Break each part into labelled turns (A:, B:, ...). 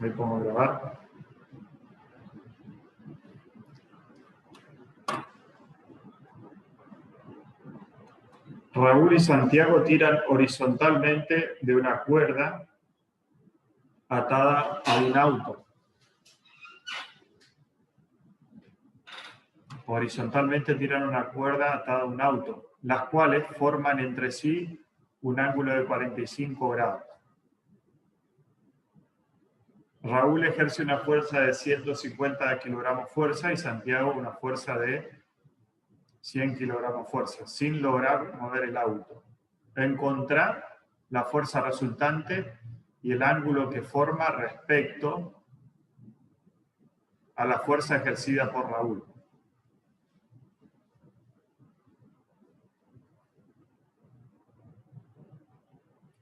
A: Ahí podemos grabar. Raúl y Santiago tiran horizontalmente de una cuerda atada a un auto. Horizontalmente tiran una cuerda atada a un auto, las cuales forman entre sí un ángulo de 45 grados. Raúl ejerce una fuerza de 150 kilogramos fuerza y Santiago una fuerza de 100 kilogramos fuerza, sin lograr mover el auto. Encontrar la fuerza resultante y el ángulo que forma respecto a la fuerza ejercida por Raúl.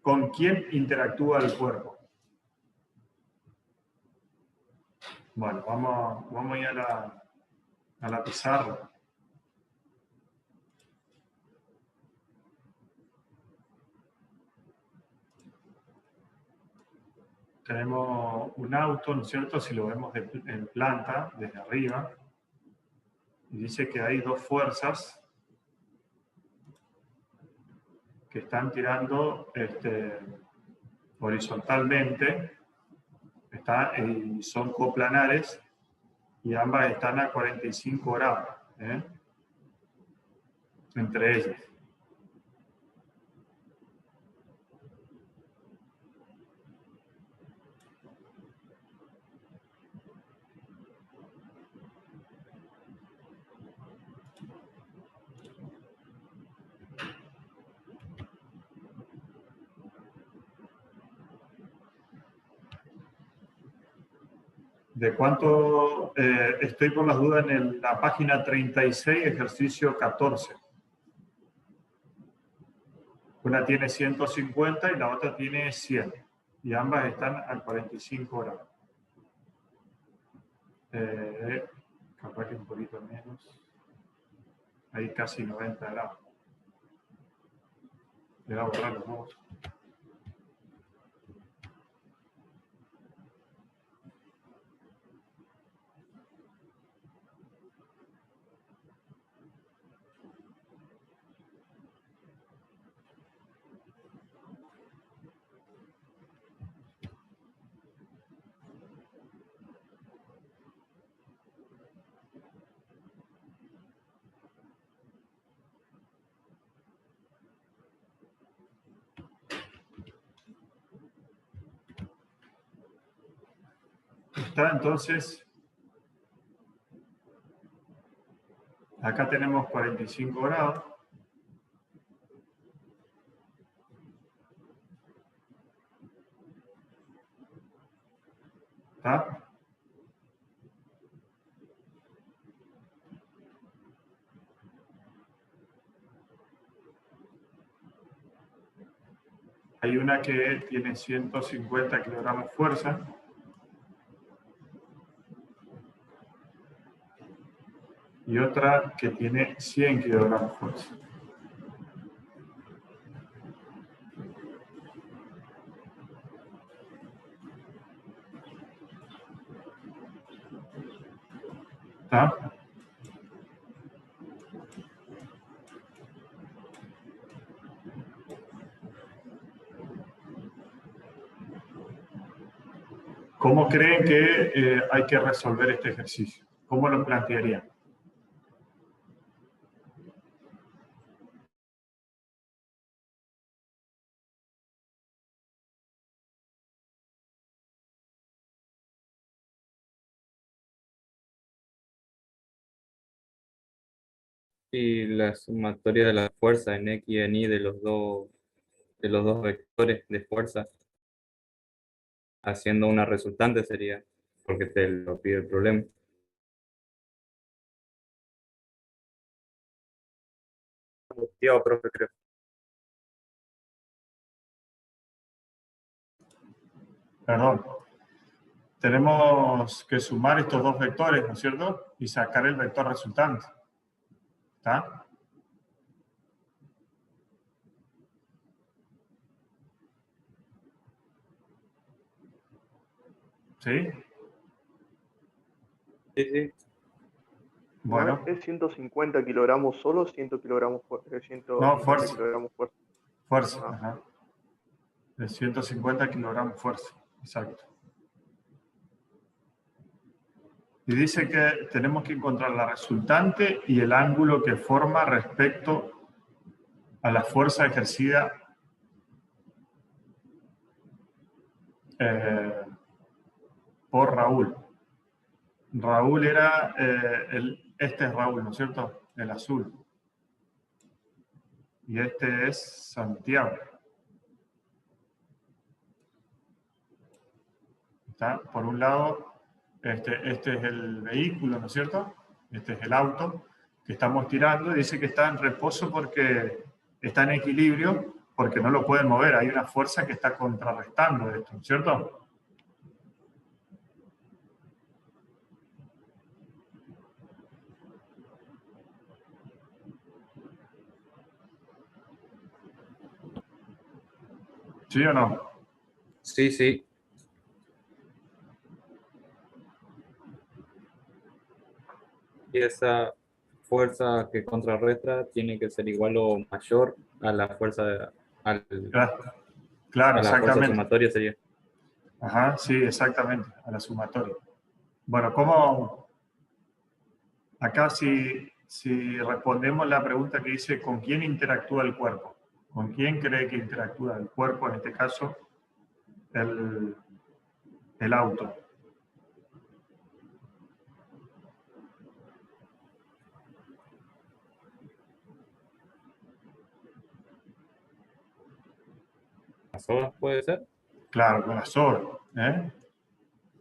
A: ¿Con quién interactúa el cuerpo? Bueno, vamos a ir a la pizarra. Tenemos un auto, ¿no es cierto? Si lo vemos en planta, desde arriba, y dice que hay dos fuerzas que están tirando horizontalmente, y son coplanares, y ambas están a 45 grados, entre ellas. ¿De cuánto? Estoy por las dudas en la página 36, ejercicio 14. Una tiene 150 y la otra tiene 100. Y ambas están a 45 grados. Capaz que un poquito menos. Ahí casi 90 grados. Le voy a borrar los dos. Está, entonces, acá tenemos 45 grados. ¿Está? Hay una que tiene 150 kilogramos fuerza. Y otra que tiene 100 kilogramos fuerza. ¿Está? ¿Cómo creen que hay que resolver este ejercicio? ¿Cómo lo plantearían?
B: Y la sumatoria de la fuerza en X y en Y de los dos vectores de fuerza, haciendo una resultante sería, porque te lo pide el problema. Yo, profe, creo.
A: Perdón. Tenemos que sumar estos dos vectores, ¿no es cierto? Y sacar el vector resultante. ¿Está? ¿Sí?
B: Sí, sí.
A: Bueno,
C: ¿Es 150 kilogramos solo o 100 kilogramos,
A: no,
C: 150
A: fuerza.
C: kilogramos fuerza?
A: Fuerza,
C: Ah,
A: ajá. De 150 kilogramos fuerza, exacto. Y dice que tenemos que encontrar la resultante y el ángulo que forma respecto a la fuerza ejercida eh, por Raúl. Raúl era, este es Raúl, ¿no es cierto? El azul. Y este es Santiago. ¿Está? Por un lado, este es el vehículo, ¿no es cierto? Este es el auto que estamos tirando. Dice que está en reposo porque está en equilibrio, porque no lo pueden mover. Hay una fuerza que está contrarrestando esto, ¿no es cierto? ¿Sí o no?
B: Sí, sí. Y esa fuerza que contrarresta tiene que ser igual o mayor a la fuerza
A: Claro, claro,
B: a la fuerza
A: exactamente.
B: sumatoria sería.
A: Ajá, sí, exactamente, a la sumatoria. Bueno, ¿cómo? Acá si respondemos la pregunta que dice ¿con quién interactúa el cuerpo? ¿Con quién cree que interactúa el cuerpo? En este caso, el, el auto.
B: ¿Las sogas puede ser?
A: Claro, con la soga. ¿Eh?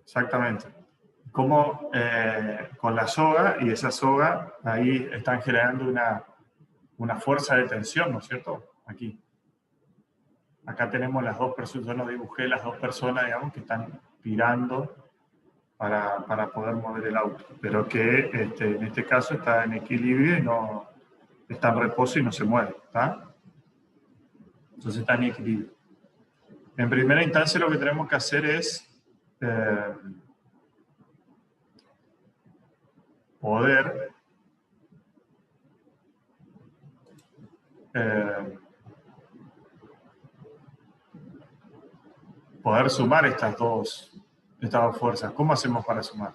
A: Exactamente. Como con la soga y esa soga ahí están generando una fuerza de tensión, ¿no es cierto? Aquí. Acá tenemos las dos personas, yo no dibujé las dos personas, digamos, que están tirando para poder mover el auto, pero que en este caso está en equilibrio y no está en reposo y no se mueve, ¿está? Entonces está en equilibrio. En primera instancia lo que tenemos que hacer es poder eh, poder sumar estas dos fuerzas. ¿Cómo hacemos para sumar?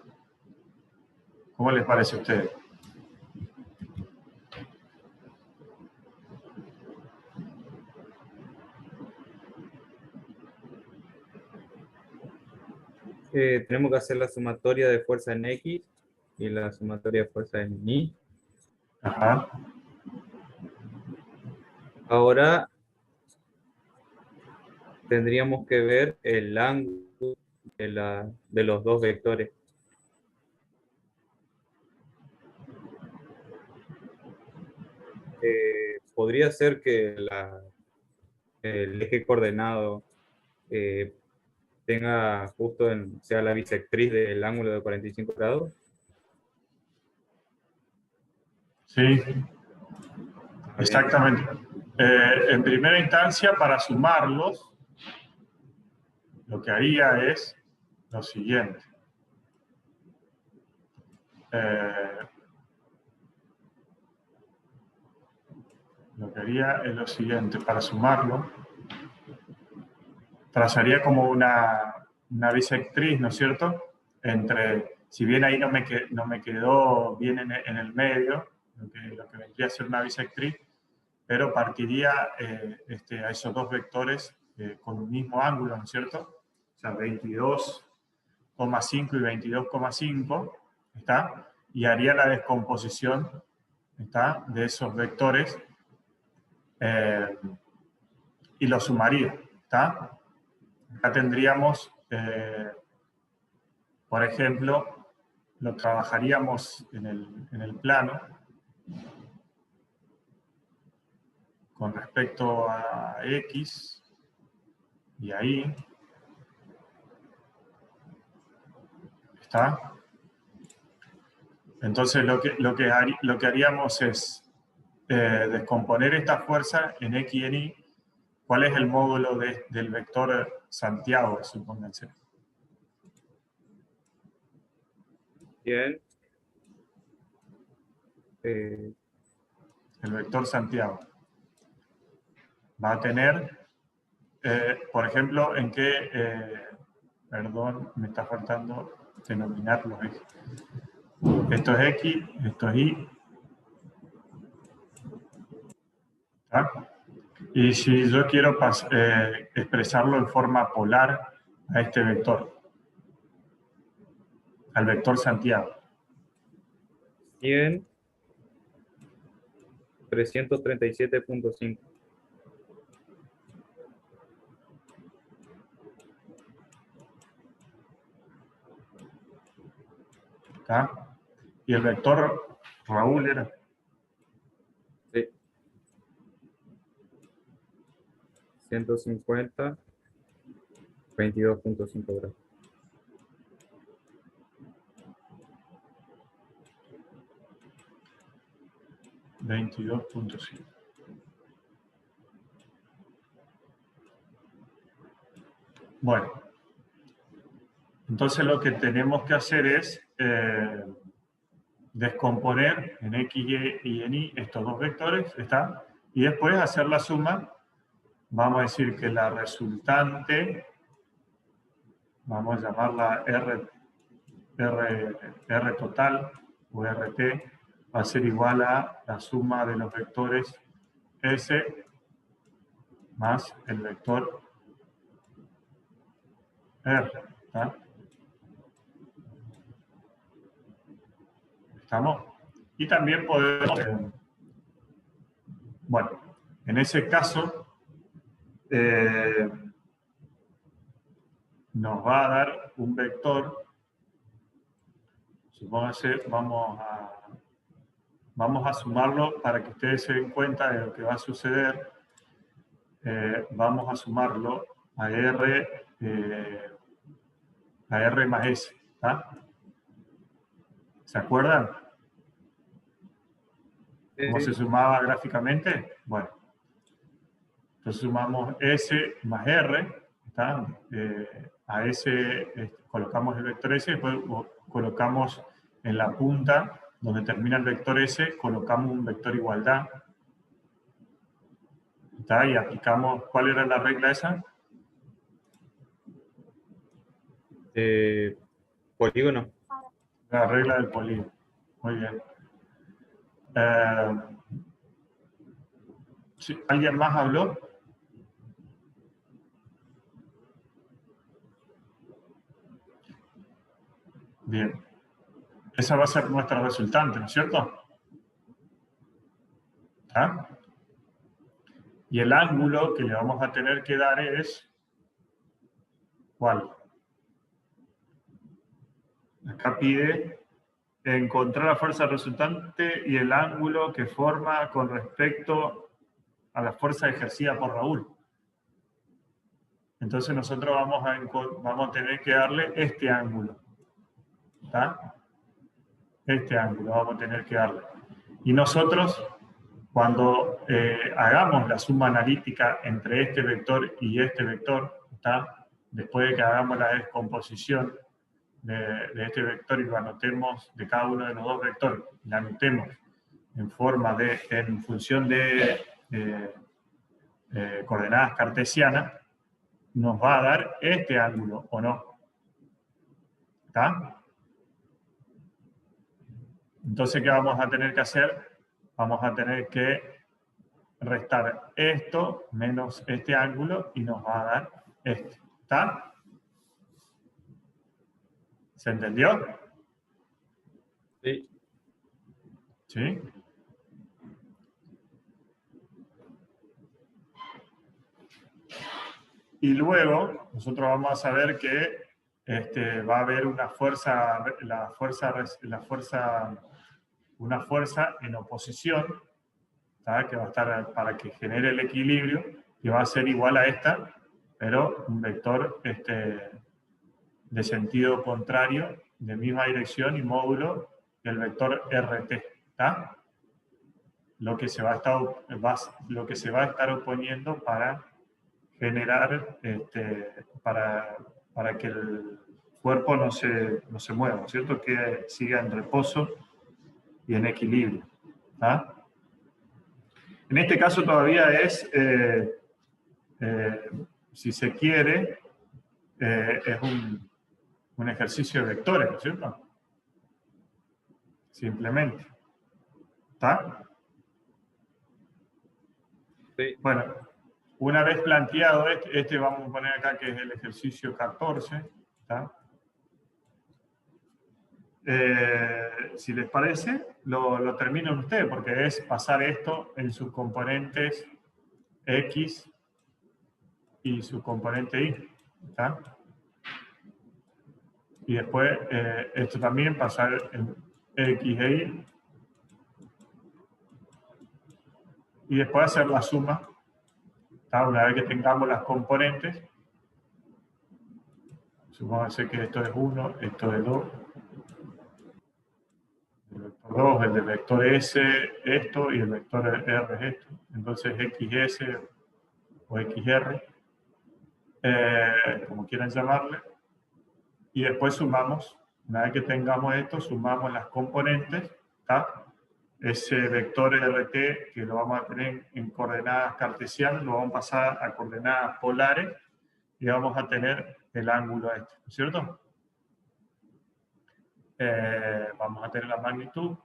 A: ¿Cómo les parece a ustedes?
B: Tenemos que hacer la sumatoria de fuerza en X y la sumatoria de fuerza en Y.
A: Ajá.
B: Ahora tendríamos que ver el ángulo de los dos vectores. Podría ser que el eje coordenado tenga justo sea la bisectriz del ángulo de 45 grados.
A: Sí,
B: Está bien.
A: exactamente. En primera instancia, para sumarlos, lo que haría es lo siguiente. Lo que haría es lo siguiente. Para sumarlo, trazaría como una bisectriz, ¿no es cierto? Entre, si bien ahí no me quedó bien en el medio, lo que vendría a ser una bisectriz, pero partiría a esos dos vectores con un mismo ángulo, ¿no es cierto? O sea, 22,5 y 22,5, ¿está? Y haría la descomposición, ¿está? De esos vectores y los sumaría, ¿está? Acá tendríamos, por ejemplo, lo trabajaríamos en el plano con respecto a X y ahí, ¿está? Entonces lo que haríamos es descomponer esta fuerza en X y en Y. ¿Cuál es el módulo del vector Santiago, supónganse?
B: Bien.
A: El vector Santiago va a tener, por ejemplo, en qué, perdón, me está faltando denominar los ejes. Esto es X, esto es Y. ¿Tá? Y si yo quiero expresarlo en forma polar a este vector, al vector Santiago.
B: 100, 337.5.
A: ¿Tá? Y el vector Raúl era
B: Sí. 150, 22.5 grados.
A: $22.5. Bueno, entonces lo que tenemos que hacer es descomponer en X y en Y estos dos vectores, ¿está? Y después hacer la suma. Vamos a decir que la resultante, vamos a llamarla R total o RT, va a ser igual a la suma de los vectores S más el vector R. ¿Está? ¿Estamos? Y también podemos, bueno, en ese caso, nos va a dar un vector, supóngase, vamos a sumarlo para que ustedes se den cuenta de lo que va a suceder. Vamos a sumarlo a R más S. ¿Tá? ¿Se acuerdan? ¿Cómo se sumaba gráficamente? Bueno, entonces sumamos S más R. ¿Tá? A S colocamos el vector S, después colocamos en la punta donde termina el vector S, colocamos un vector igualdad. ¿Tá? Y aplicamos, ¿cuál era la regla esa?
B: Polígono.
A: La regla del polígono. Muy bien. ¿Sí? ¿Alguien más habló? Bien. Esa va a ser nuestra resultante, ¿no es cierto? ¿Ah? Y el ángulo que le vamos a tener que dar es... ¿Cuál? Acá pide encontrar la fuerza resultante y el ángulo que forma con respecto a la fuerza ejercida por Raúl. Entonces nosotros vamos a tener que darle este ángulo. ¿Está? Este ángulo vamos a tener que darle. Y nosotros, cuando hagamos la suma analítica entre este vector y este vector, ¿está? Después de que hagamos la descomposición de este vector y lo anotemos de cada uno de los dos vectores, la anotemos en función de coordenadas cartesianas, nos va a dar este ángulo, ¿o no? ¿Está? Entonces, ¿qué vamos a tener que hacer? Vamos a tener que restar esto menos este ángulo y nos va a dar este. ¿Está? ¿Se entendió?
B: Sí.
A: ¿Sí? Y luego nosotros vamos a saber que va a haber una fuerza en oposición, ¿tá? Que va a estar para que genere el equilibrio, que va a ser igual a esta, pero un vector de sentido contrario, de misma dirección y módulo del vector RT. ¿Tá? Lo que se va a estar oponiendo para generar, para que cuerpo no se mueva, ¿no es cierto? Que siga en reposo y en equilibrio. ¿Ah? En este caso todavía es, si se quiere, es un ejercicio de vectores, ¿no es cierto? Simplemente. ¿Está?
B: Sí.
A: Bueno, una vez planteado este vamos a poner acá que es el ejercicio 14. ¿Está? Si les parece, lo terminan ustedes, porque es pasar esto en sus componentes X y su componente Y. ¿Está? Y después esto también pasar en X e Y. Y después hacer la suma. ¿Está? Una vez que tengamos las componentes, supongamos que esto es 1, esto es 2. El vector 2, el del vector S, esto, y el vector R es esto. Entonces XS o XR, como quieran llamarle. Y después sumamos, una vez que tengamos esto, sumamos las componentes, ¿tá? Ese vector RT que lo vamos a tener en coordenadas cartesianas, lo vamos a pasar a coordenadas polares y vamos a tener el ángulo este, ¿no es cierto? Vamos a tener la magnitud,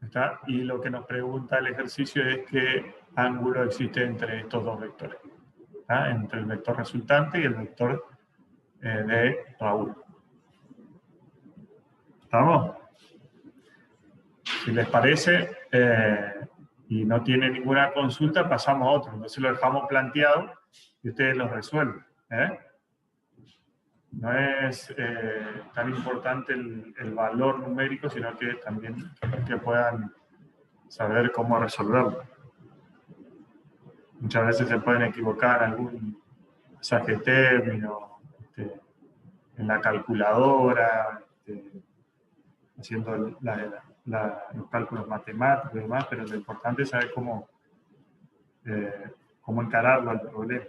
A: ¿está? Y lo que nos pregunta el ejercicio es qué ángulo existe entre estos dos vectores, ¿tá? Entre el vector resultante y el vector de Raúl. ¿Estamos? Si les parece, y no tiene ninguna consulta, pasamos a otro. Entonces lo dejamos planteado y ustedes lo resuelven. No es tan importante el valor numérico, sino que también que puedan saber cómo resolverlo. Muchas veces se pueden equivocar en algún pasaje término, en la calculadora, haciendo los cálculos matemáticos y demás, pero lo importante es saber cómo encararlo al problema.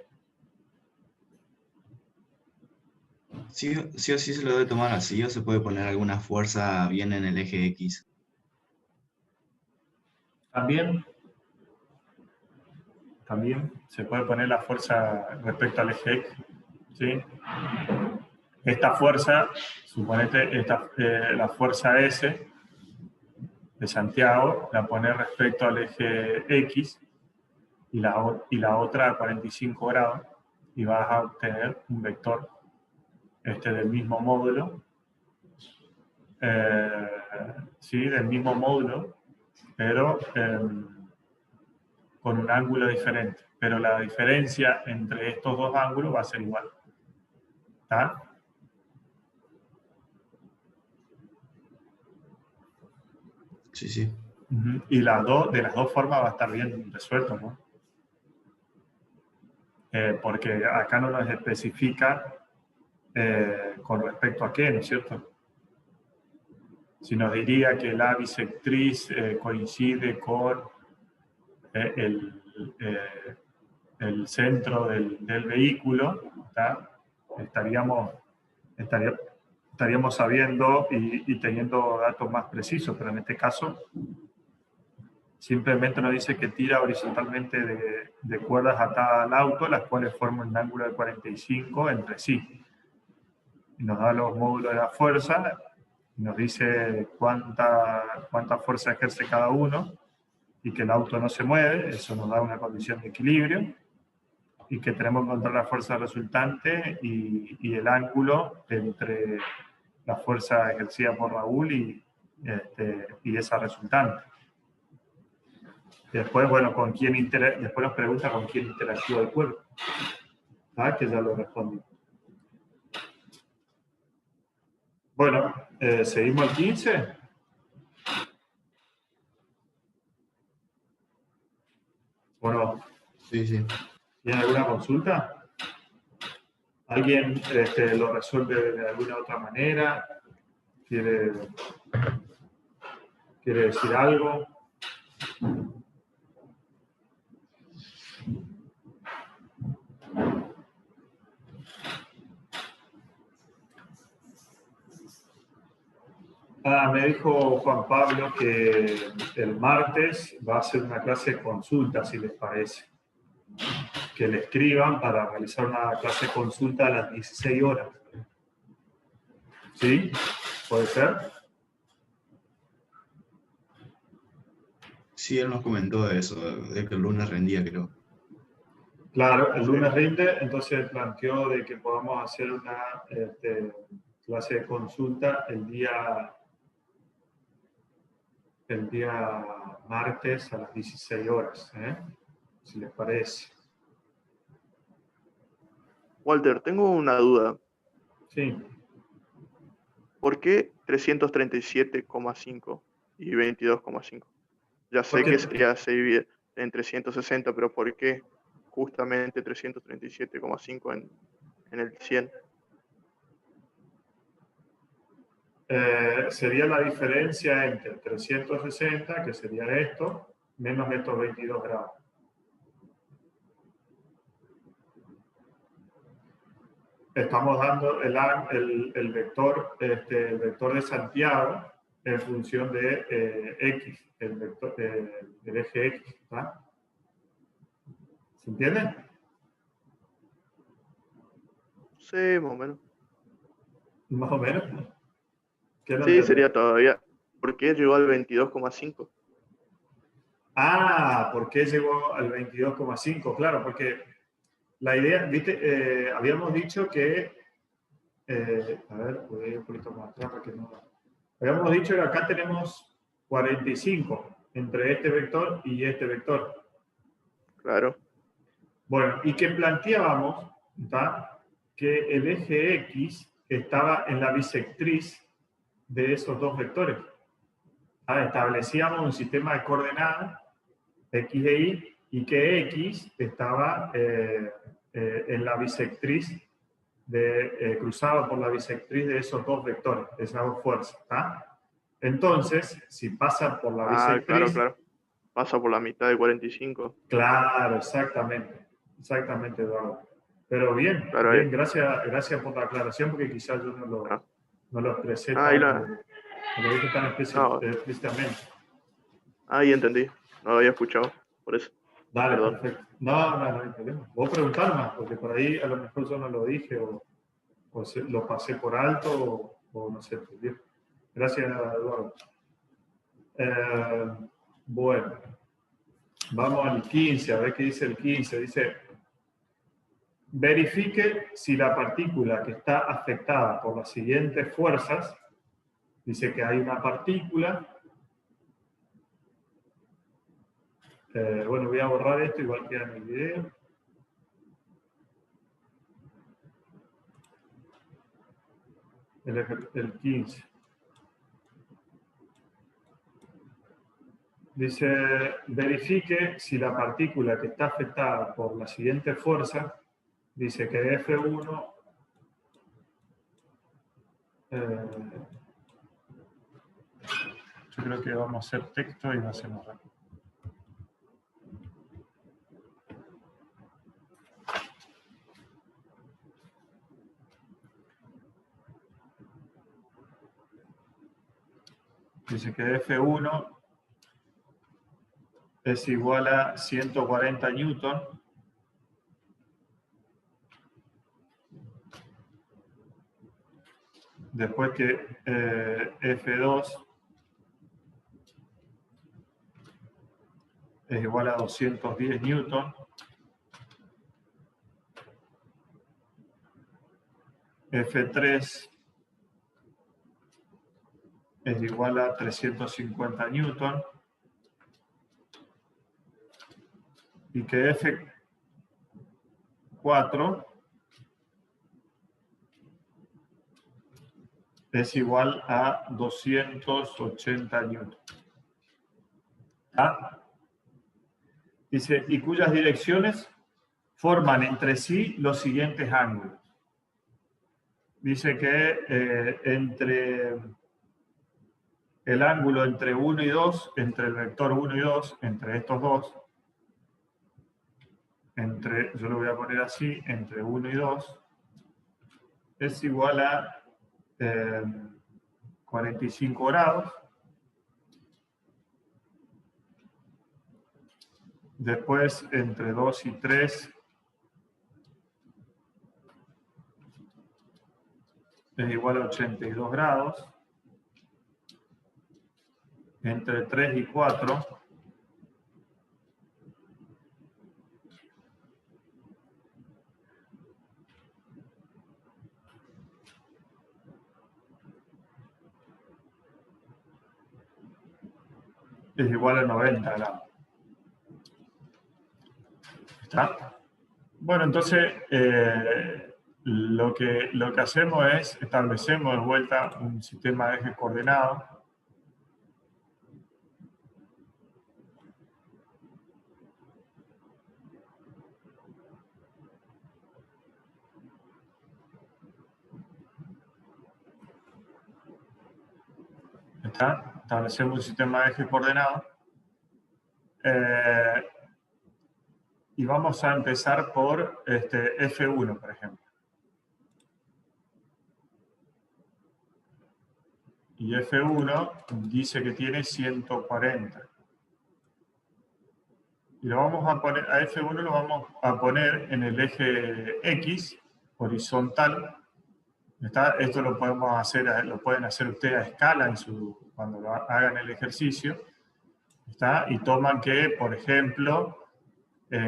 D: Sí, sí o sí se lo debe tomar así, o se puede poner alguna fuerza bien en el eje X.
A: También se puede poner la fuerza respecto al eje X, ¿sí? Esta fuerza, suponete la fuerza S de Santiago, la pone respecto al eje X y la otra a 45 grados y vas a obtener un vector del mismo módulo, sí, del mismo módulo, pero con un ángulo diferente. Pero la diferencia entre estos dos ángulos va a ser igual. ¿Está?
D: Sí, sí.
A: Y de las dos formas va a estar bien resuelto, ¿no? Porque acá no nos especifica con respecto a qué, ¿no es cierto? Si nos diría que la bisectriz coincide con el centro del vehículo, ¿tá? estaríamos sabiendo y teniendo datos más precisos, pero en este caso simplemente nos dice que tira horizontalmente de cuerdas atadas al auto, las cuales forman un ángulo de 45 entre sí. Y nos da los módulos de la fuerza, y nos dice cuánta fuerza ejerce cada uno, y que el auto no se mueve, eso nos da una condición de equilibrio, y que tenemos que encontrar la fuerza resultante y el ángulo entre la fuerza ejercida por Raúl y esa resultante. Y después, bueno, después nos pregunta con quién interactúa el cuerpo. ¿Ah? Que ya lo respondí. Bueno, ¿seguimos al 15? Bueno,
D: Sí, sí.
A: ¿tiene alguna consulta? ¿Alguien lo resuelve de alguna otra manera? ¿Quiere decir algo? Me dijo Juan Pablo que el martes va a ser una clase de consulta, si les parece. Que le escriban para realizar una clase de consulta a las 16 horas. ¿Sí? ¿Puede ser?
D: Sí, él nos comentó eso, de que el lunes rendía, creo.
A: Claro, el
C: Sí.
A: lunes rinde, entonces planteó de que podamos hacer una clase de consulta el día martes a las 16 horas, si les parece.
C: Walter, tengo una duda.
A: Sí.
C: ¿Por qué 337,5 y 22,5? Ya sé
A: Porque
C: que ya se divide en 360, pero ¿por qué justamente 337,5 en el 100?
A: sería la diferencia entre 360, que sería esto, menos estos 22 grados. Estamos dando el vector de Santiago en función de X, el vector del eje X. ¿Tá? ¿Se entiende?
C: Sí, más o menos.
A: Más o menos. ¿Qué no
C: Sí,
A: entendés?
C: sería todavía. ¿Por qué llegó al 22,5?
A: ¿Por qué llegó al 22,5? Claro, porque la idea, viste, habíamos dicho que, a ver, voy a ir un poquito más atrás para que no... Habíamos dicho que acá tenemos 45 entre este vector y este vector.
C: Claro.
A: Bueno, y que planteábamos, ¿tá? Que el eje X estaba en la bisectriz de esos dos vectores. Establecíamos un sistema de coordenadas X e Y, y que X estaba en la bisectriz, cruzado por la bisectriz de esos dos vectores, de esas dos fuerzas. ¿Tá? Entonces, si pasa por la
C: Claro,
A: bisectriz,
C: claro. Pasa por la mitad de 45.
A: claro, exactamente, Eduardo. Pero bien,
C: Claro, ahí.
A: bien, gracias por la aclaración, porque quizás yo
C: Ah,
A: no lo expresé
C: ahí,
A: no lo dije tan
C: no,
A: explícitamente.
C: ahí entendí. No lo había escuchado. Por eso.
A: Dale,
C: Perdón.
A: perfecto. No hay problema. Vos preguntar más, porque por ahí a lo mejor yo no lo dije o lo pasé por alto o no sé. Bien. Gracias, Eduardo. Bueno, vamos al 15, a ver qué dice el 15. Dice, verifique si la partícula que está afectada por las siguientes fuerzas, dice que hay una partícula, bueno, voy a borrar esto, igual queda en el video. El 15. Dice, verifique si la partícula que está afectada por la siguiente fuerza, dice que F1, yo creo que vamos a hacer texto y no hacemos rápido. Dice que F1 es igual a 140 newton. Después que F2 es igual a 210 newton. F3 es igual a 350 newton. Y que F4 es igual a 280 newton. ¿Ah? Dice, y cuyas direcciones forman entre sí los siguientes ángulos. Dice que entre el ángulo entre 1 y 2, entre el vector 1 y 2, entre estos dos, yo lo voy a poner así, entre 1 y 2, es igual a 45 grados. Después, entre 2 y 3, es igual a 82 grados. Entre 3 y 4, es igual a 90 grados. ¿Está? Bueno, entonces lo que hacemos es establecemos de vuelta un sistema de ejes coordenados. ¿Está? Establecemos un sistema de ejes coordenados. Y vamos a empezar por F1, por ejemplo. Y F1 dice que tiene 140. Y lo vamos a poner, a F1 lo vamos a poner en el eje X, horizontal. ¿Está? Esto lo podemos hacer, lo pueden hacer ustedes a escala cuando hagan el ejercicio. ¿Está? Y toman que, por ejemplo,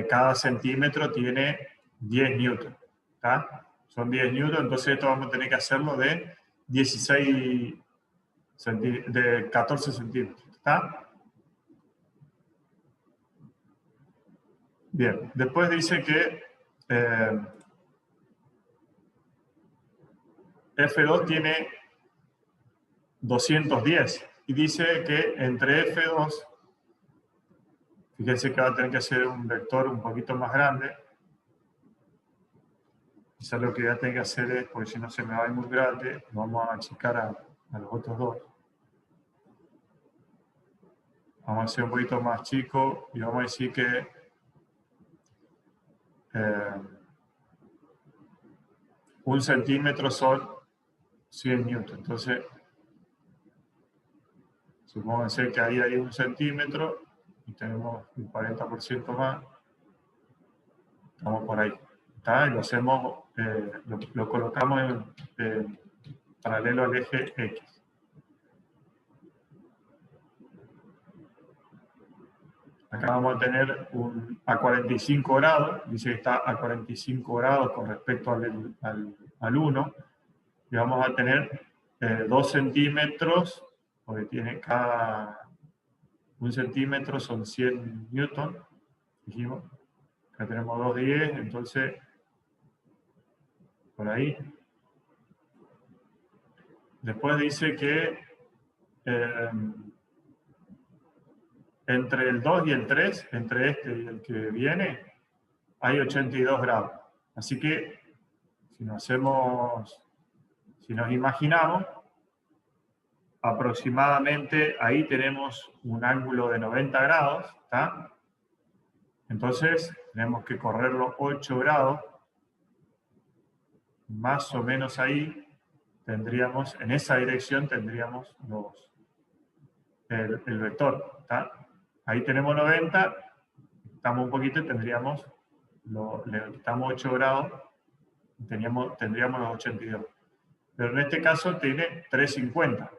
A: cada centímetro tiene 10 newton. ¿Está? Son 10 newton, entonces esto vamos a tener que hacerlo de 14 centímetros. ¿Está? Bien, después dice que F2 tiene 210 y dice que entre F2, fíjense que va a tener que hacer un vector un poquito más grande. Quizás lo que voy a tener que hacer es, porque si no se me va a ir muy grande, vamos a achicar a los otros dos. Vamos a hacer un poquito más chico y vamos a decir que un centímetro son 100 newton. Entonces, supónganse que ahí hay 1 centímetro y tenemos un 40% más. Estamos por ahí. ¿Está? Y lo hacemos, lo colocamos en paralelo al eje X. Acá vamos a tener a 45 grados, dice que está a 45 grados con respecto al 1, y vamos a tener 2 centímetros, porque tiene cada 1 centímetro son 100 newton, dijimos. Acá tenemos 210, entonces, por ahí. Después dice que entre el 2 y el 3, entre este y el que viene, hay 82 grados. Así que, si nos imaginamos, aproximadamente ahí tenemos un ángulo de 90 grados, ¿está? Entonces, tenemos que correrlo 8 grados, más o menos ahí tendríamos, en esa dirección tendríamos el vector, ¿está? Ahí tenemos 90, estamos un poquito y tendríamos, le quitamos 8 grados, tendríamos los 82. Pero en este caso tiene 350,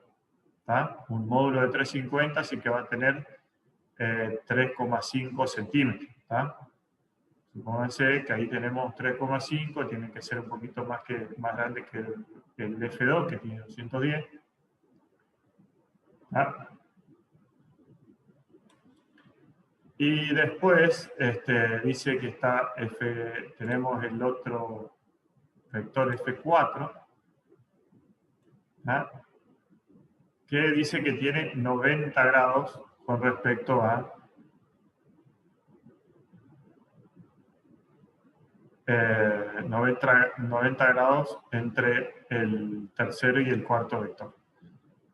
A: ¿está? Un módulo de 350, así que va a tener 3,5 centímetros, ¿está? Supónganse que ahí tenemos 3,5, tiene que ser un poquito más grande que el F2, que tiene 210. ¿Está? Y después dice que tenemos el otro vector F4, ¿ah? Que dice que tiene 90 grados con respecto a 90 grados entre el tercero y el cuarto vector.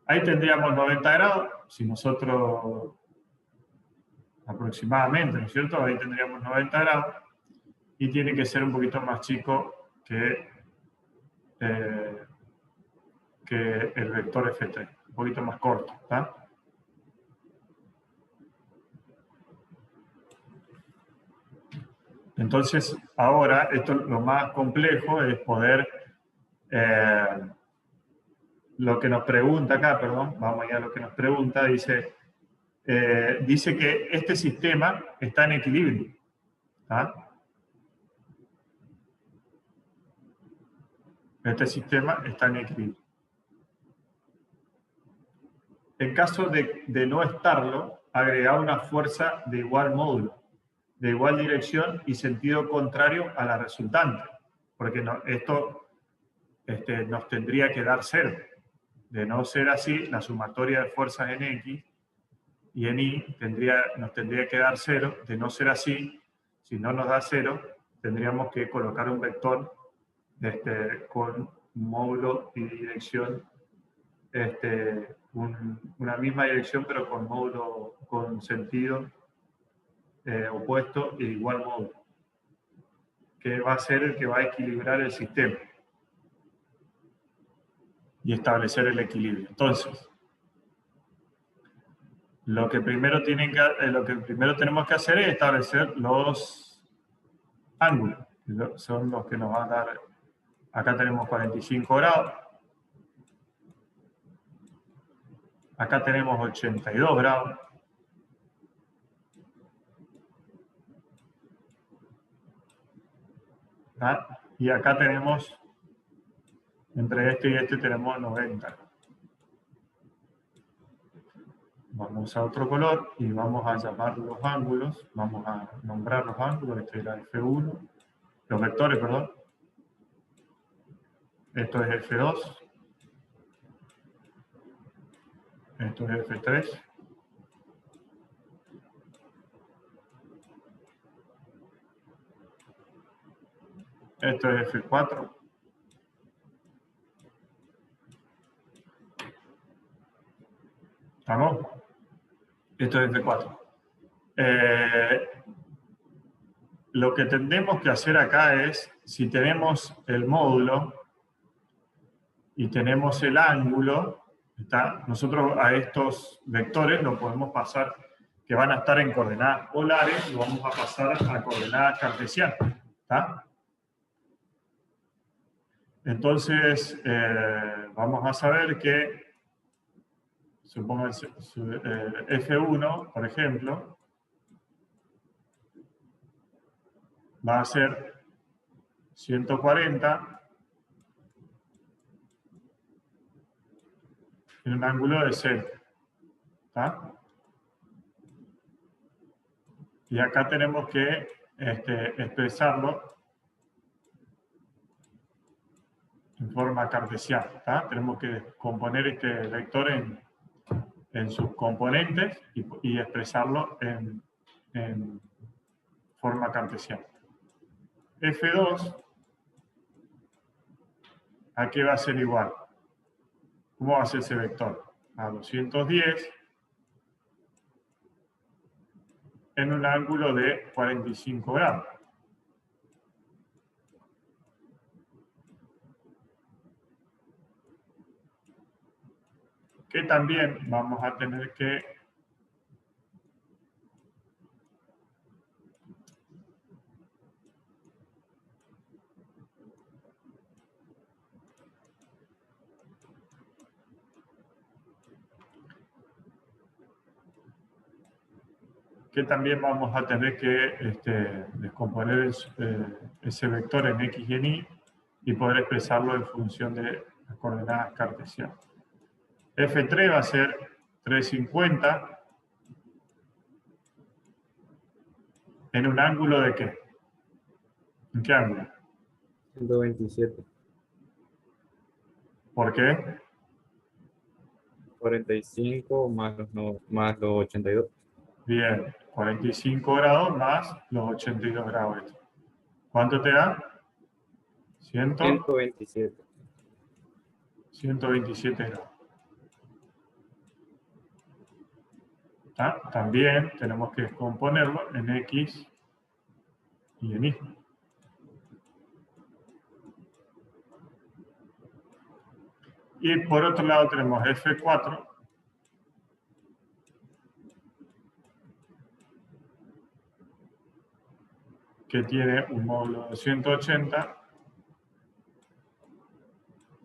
A: Ahí tendríamos 90 grados, si nosotros aproximadamente, ¿no es cierto? Ahí tendríamos 90 grados y tiene que ser un poquito más chico que que el vector F3, un poquito más corto, ¿está? Entonces, ahora, esto lo más complejo es poder, lo que nos pregunta acá, perdón, vamos ya a lo que nos pregunta, dice que este sistema está en equilibrio, ¿está? Este sistema está en equilibrio. En caso de no estarlo, agregar una fuerza de igual módulo, de igual dirección y sentido contrario a la resultante, porque esto nos tendría que dar cero. De no ser así, la sumatoria de fuerzas en X y en Y nos tendría que dar cero. De no ser así, si no nos da cero, tendríamos que colocar un vector con módulo y dirección, una misma dirección, pero con módulo, con sentido opuesto e igual módulo, que va a ser el que va a equilibrar el sistema y establecer el equilibrio. Entonces, lo que primero tenemos que hacer es establecer los ángulos. Son los que nos van a dar. Acá tenemos 45 grados. Acá tenemos 82 grados. ¿Ah? Y acá tenemos, entre este y este tenemos 90. Vamos a otro color y vamos a llamar los ángulos. Vamos a nombrar los ángulos. Este era F1. Los vectores, perdón. Esto es F2. Esto es F3. Esto es F4. ¿Estamos? Esto es F4. Lo que tendremos que hacer acá es, si tenemos el módulo y tenemos el ángulo, ¿está? Nosotros a estos vectores lo podemos pasar, que van a estar en coordenadas polares, lo vamos a pasar a coordenadas cartesianas. ¿Está? Entonces, vamos a saber que, supongo F1, por ejemplo, va a ser 140 en un ángulo de 0. ¿Está? Y acá tenemos que expresarlo en forma cartesiana. ¿Está? Tenemos que componer este vector en sus componentes y expresarlo en forma cartesiana. F2, ¿a qué va a ser igual? ¿Cómo va a ser ese vector? A 210 en un ángulo de 45 grados. Que también vamos a tener que descomponer ese vector en X y en Y y poder expresarlo en función de las coordenadas cartesianas. F3 va a ser 350 en un ángulo de ¿qué? ¿En qué ángulo?
B: 127.
A: ¿Por qué?
B: 45 más los 82.
A: Bien, 45 grados más los 82 grados. ¿Cuánto te da?
B: 127.
A: 127 grados. ¿Ah? También tenemos que descomponerlo en X y en Y. Y por otro lado tenemos F4, que tiene un módulo de 180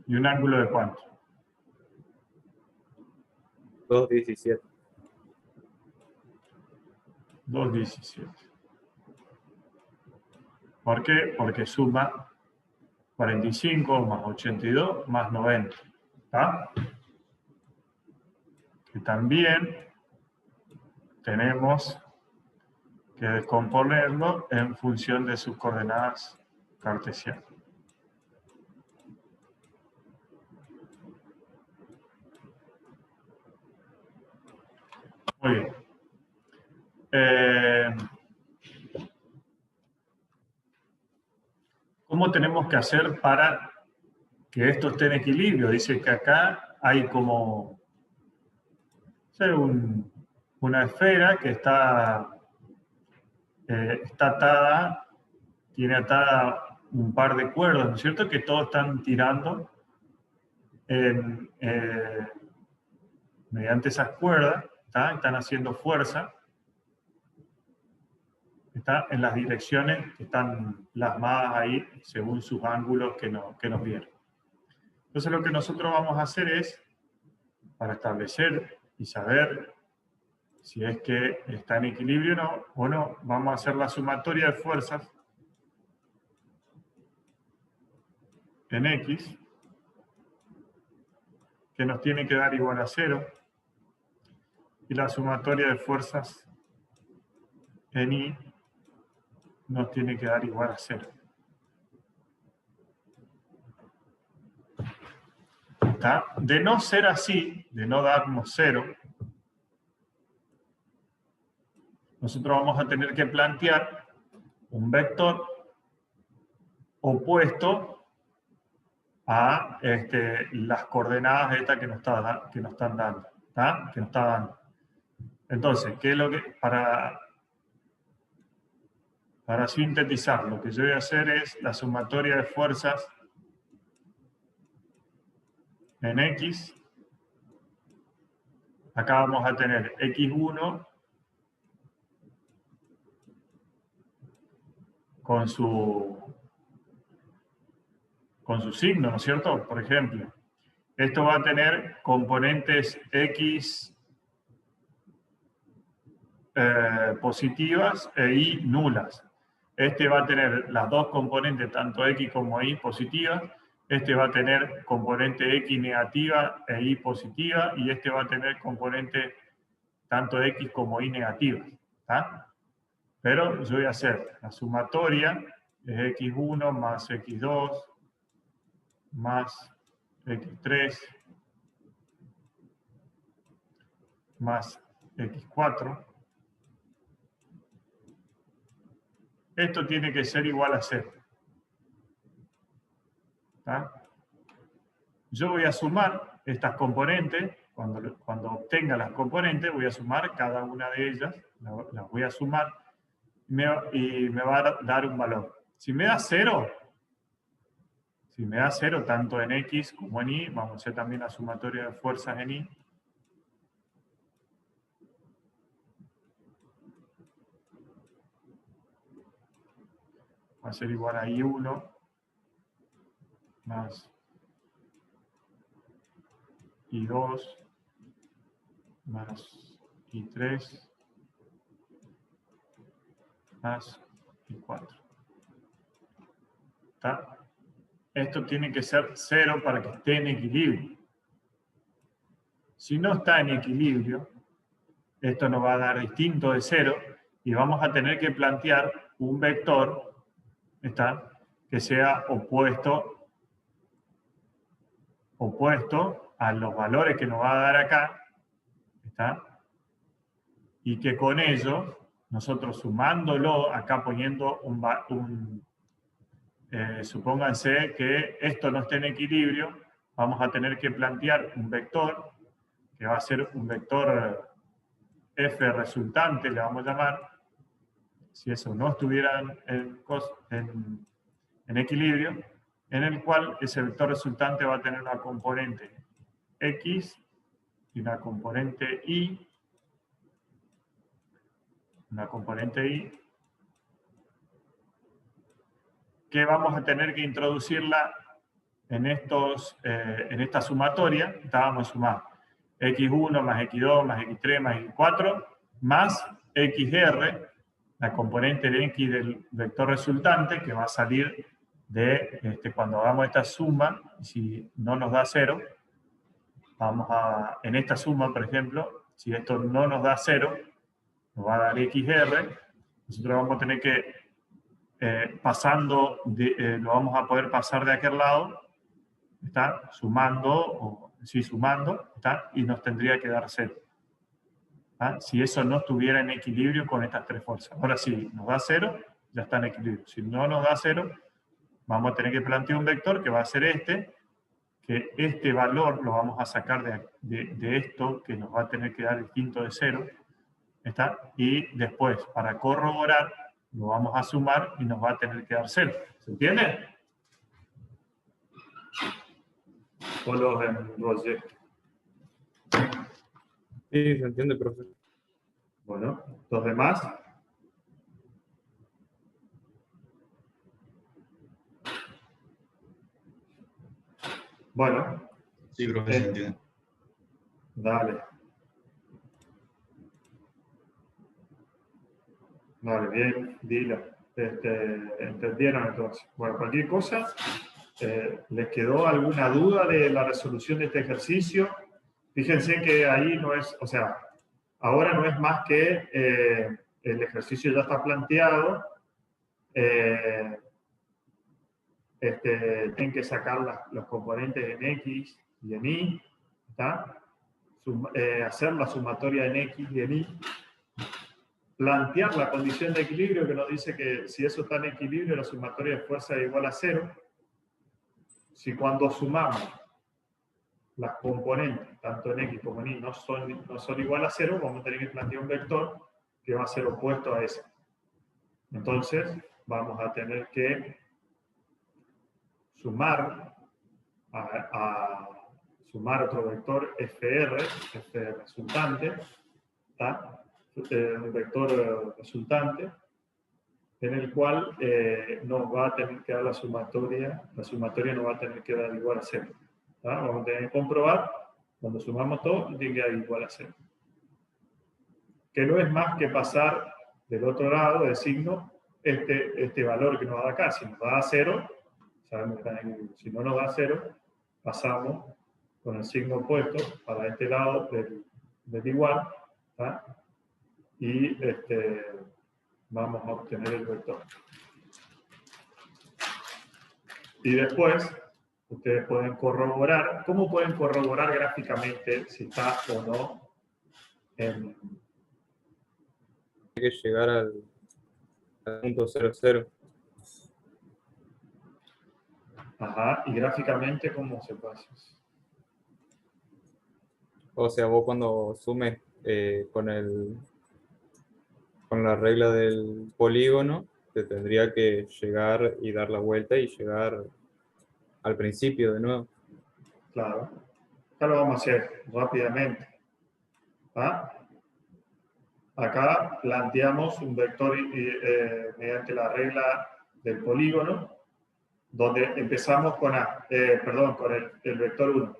A: y un ángulo de ¿cuánto?
B: 2.17.
A: 2,17. ¿Por qué? Porque suma 45 más 82 más 90. ¿Está? Y también tenemos que descomponerlo en función de sus coordenadas cartesianas. Muy bien. ¿Cómo tenemos que hacer para que esto esté en equilibrio? Dice que acá hay como una esfera que está atada, tiene atada un par de cuerdas, ¿no es cierto? Que todos están tirando mediante esas cuerdas, están haciendo fuerza, está en las direcciones que están plasmadas ahí según sus ángulos que nos dieron. Entonces lo que nosotros vamos a hacer es, para establecer y saber si es que está en equilibrio o no, vamos a hacer la sumatoria de fuerzas en X, que nos tiene que dar igual a 0, y la sumatoria de fuerzas en Y nos tiene que dar igual a 0. ¿Está? De no ser así, de no darnos 0, nosotros vamos a tener que plantear un vector opuesto a las coordenadas estas que nos están dando, ¿tá? Que nos está dando. Entonces, ¿qué es lo que para sintetizar, lo que yo voy a hacer es la sumatoria de fuerzas en X. Acá vamos a tener X1 con su signo, ¿no es cierto? Por ejemplo, esto va a tener componentes X positivas e Y nulas. Este va a tener las dos componentes, tanto X como Y positivas. Este va a tener componente X negativa e Y positiva. Y este va a tener componente tanto X como Y negativa. ¿Tá? Pero yo voy a hacer la sumatoria de X1 más X2 más X3 más X4. Esto tiene que ser igual a 0. ¿Tá? Yo voy a sumar estas componentes, cuando obtenga las componentes, voy a sumar cada una de ellas, las voy a sumar, y me va a dar un valor. Si me da 0, tanto en X como en Y, vamos a hacer también la sumatoria de fuerzas en Y. Va a ser igual a I1 más I2 más I3 más I4. ¿Está? Esto tiene que ser 0 para que esté en equilibrio. Si no está en equilibrio, esto nos va a dar distinto de 0 y vamos a tener que plantear un vector, ¿está?, que sea opuesto a los valores que nos va a dar acá, ¿está? Y que con ello, nosotros sumándolo, acá poniendo supónganse que esto no esté en equilibrio, vamos a tener que plantear un vector, que va a ser un vector F resultante, le vamos a llamar, si eso no estuviera en equilibrio, en el cual ese vector resultante va a tener una componente X y una componente Y. Una componente Y que vamos a tener que introducirla en esta sumatoria. Vamos a sumar x1 más x2 más x3 más x4 más xr, la componente de x del vector resultante, que va a salir de cuando hagamos esta suma. Si no nos da 0, en esta suma, por ejemplo, si esto no nos da 0, nos va a dar xr. Nosotros vamos a tener que lo vamos a poder pasar de aquel lado, ¿está? Sumando, ¿está? Y nos tendría que dar 0. ¿Ah? Si eso no estuviera en equilibrio con estas tres fuerzas. Ahora, si nos da 0, ya está en equilibrio. Si no nos da 0, vamos a tener que plantear un vector que va a ser que este valor lo vamos a sacar de esto, que nos va a tener que dar el quinto de 0, ¿está? Y después, para corroborar, lo vamos a sumar y nos va a tener que dar 0. ¿Se entiende? ¿O los enrollé?
B: Sí, se entiende, profe.
A: Bueno, los demás. Bueno.
D: Sí, profe, se entiende.
A: Dale. Vale, bien, dilo. ¿Entendieron entonces? Bueno, cualquier cosa, ¿les quedó alguna duda de la resolución de este ejercicio? Fíjense que ahí no es, o sea, ahora no es más que el ejercicio ya está planteado, tienen que sacar los componentes en X y en Y, ¿está? Hacer la sumatoria en X y en Y, plantear la condición de equilibrio que nos dice que si eso está en equilibrio, la sumatoria de fuerza es igual a 0. Si cuando sumamos las componentes, tanto en X como en Y, no son igual a 0, vamos a tener que plantear un vector que va a ser opuesto a ese. Entonces, vamos a tener que sumar sumar otro vector FR, este resultante, ¿está? Un vector resultante, en el cual nos va a tener que dar la sumatoria nos va a tener que dar igual a 0. ¿Tá? Vamos a tener que comprobar, cuando sumamos todo, tiene que dar igual a 0. Que no es más que pasar del otro lado del signo este valor que nos da acá. Si nos da 0, sabemos que está en equilibrio. Si no nos da 0, pasamos con el signo opuesto para este lado del igual, ¿tá? Y vamos a obtener el vector. Y después, ustedes pueden corroborar. ¿Cómo pueden corroborar gráficamente si está o no en...
B: Hay que llegar al punto 00.
A: Ajá, y gráficamente, ¿cómo se pasa?
B: O sea, vos cuando sumes con la regla del polígono, te tendría que llegar y dar la vuelta y llegar al principio de nuevo.
A: Claro. Acá lo vamos a hacer rápidamente. ¿Ah? Acá planteamos un vector mediante la regla del polígono, donde empezamos con con el vector 1.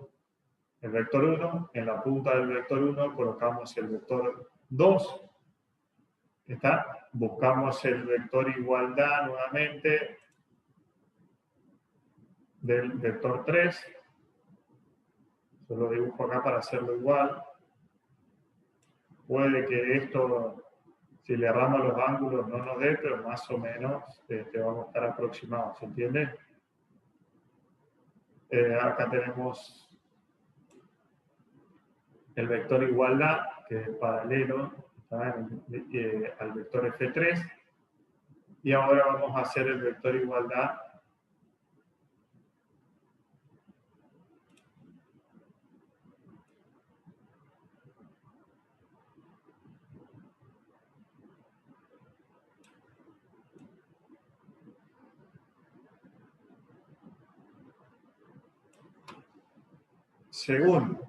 A: El vector 1, en la punta del vector 1 colocamos el vector 2. ¿Está? Buscamos el vector igualdad nuevamente del vector 3. Solo dibujo acá para hacerlo igual. Puede que esto, si le erramos los ángulos, no nos dé, pero más o menos vamos a estar aproximados, ¿se entiende? Acá tenemos el vector igualdad, que es paralelo al vector F3. Y ahora vamos a hacer el vector igualdad según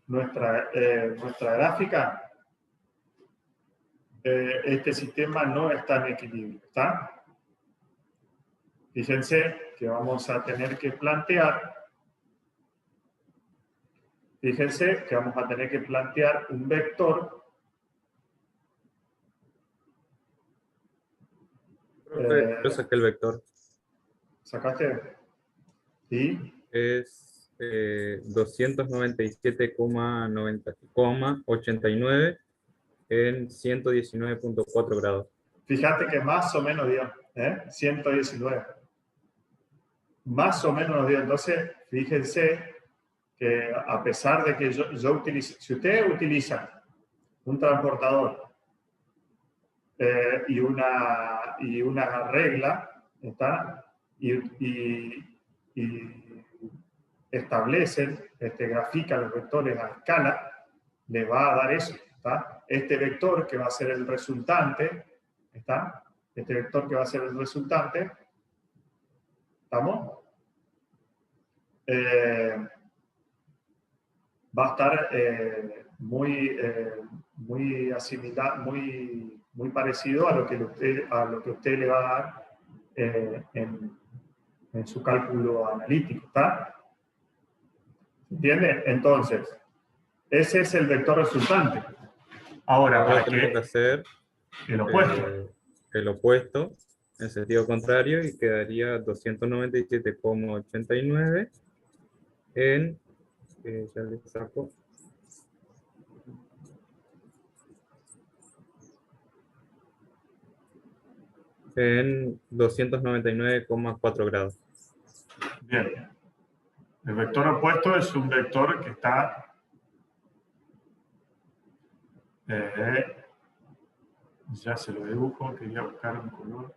A: nuestra gráfica, este sistema no está en equilibrio, ¿está? Fíjense que vamos a tener que plantear, un vector.
B: Yo saqué el vector.
A: ¿Sacaste? ¿Sí?
B: Es 297,89 en 119.4 grados.
A: Fíjate que más o menos dio, 119. Más o menos nos dio. Entonces, fíjense que a pesar de que yo utilice, si ustedes utilizan un transportador y una regla, ¿está? Y establecen, grafican los vectores a escala, les va a dar eso, ¿está? Este vector que va a ser el resultante, ¿está? Este vector que va a ser el resultante, ¿estamos? Va a estar muy asimilado, muy parecido a lo que usted le va a dar en su cálculo analítico, ¿está? ¿Entiende? Entonces, ese es el vector resultante. Ahora,
B: Ahora tenemos que hacer
A: el opuesto.
B: El opuesto en sentido contrario y quedaría 297,89 en, ya le saco, en 299,4 grados.
A: Bien. El vector opuesto es un vector que está ya se lo dibujo, quería buscar un color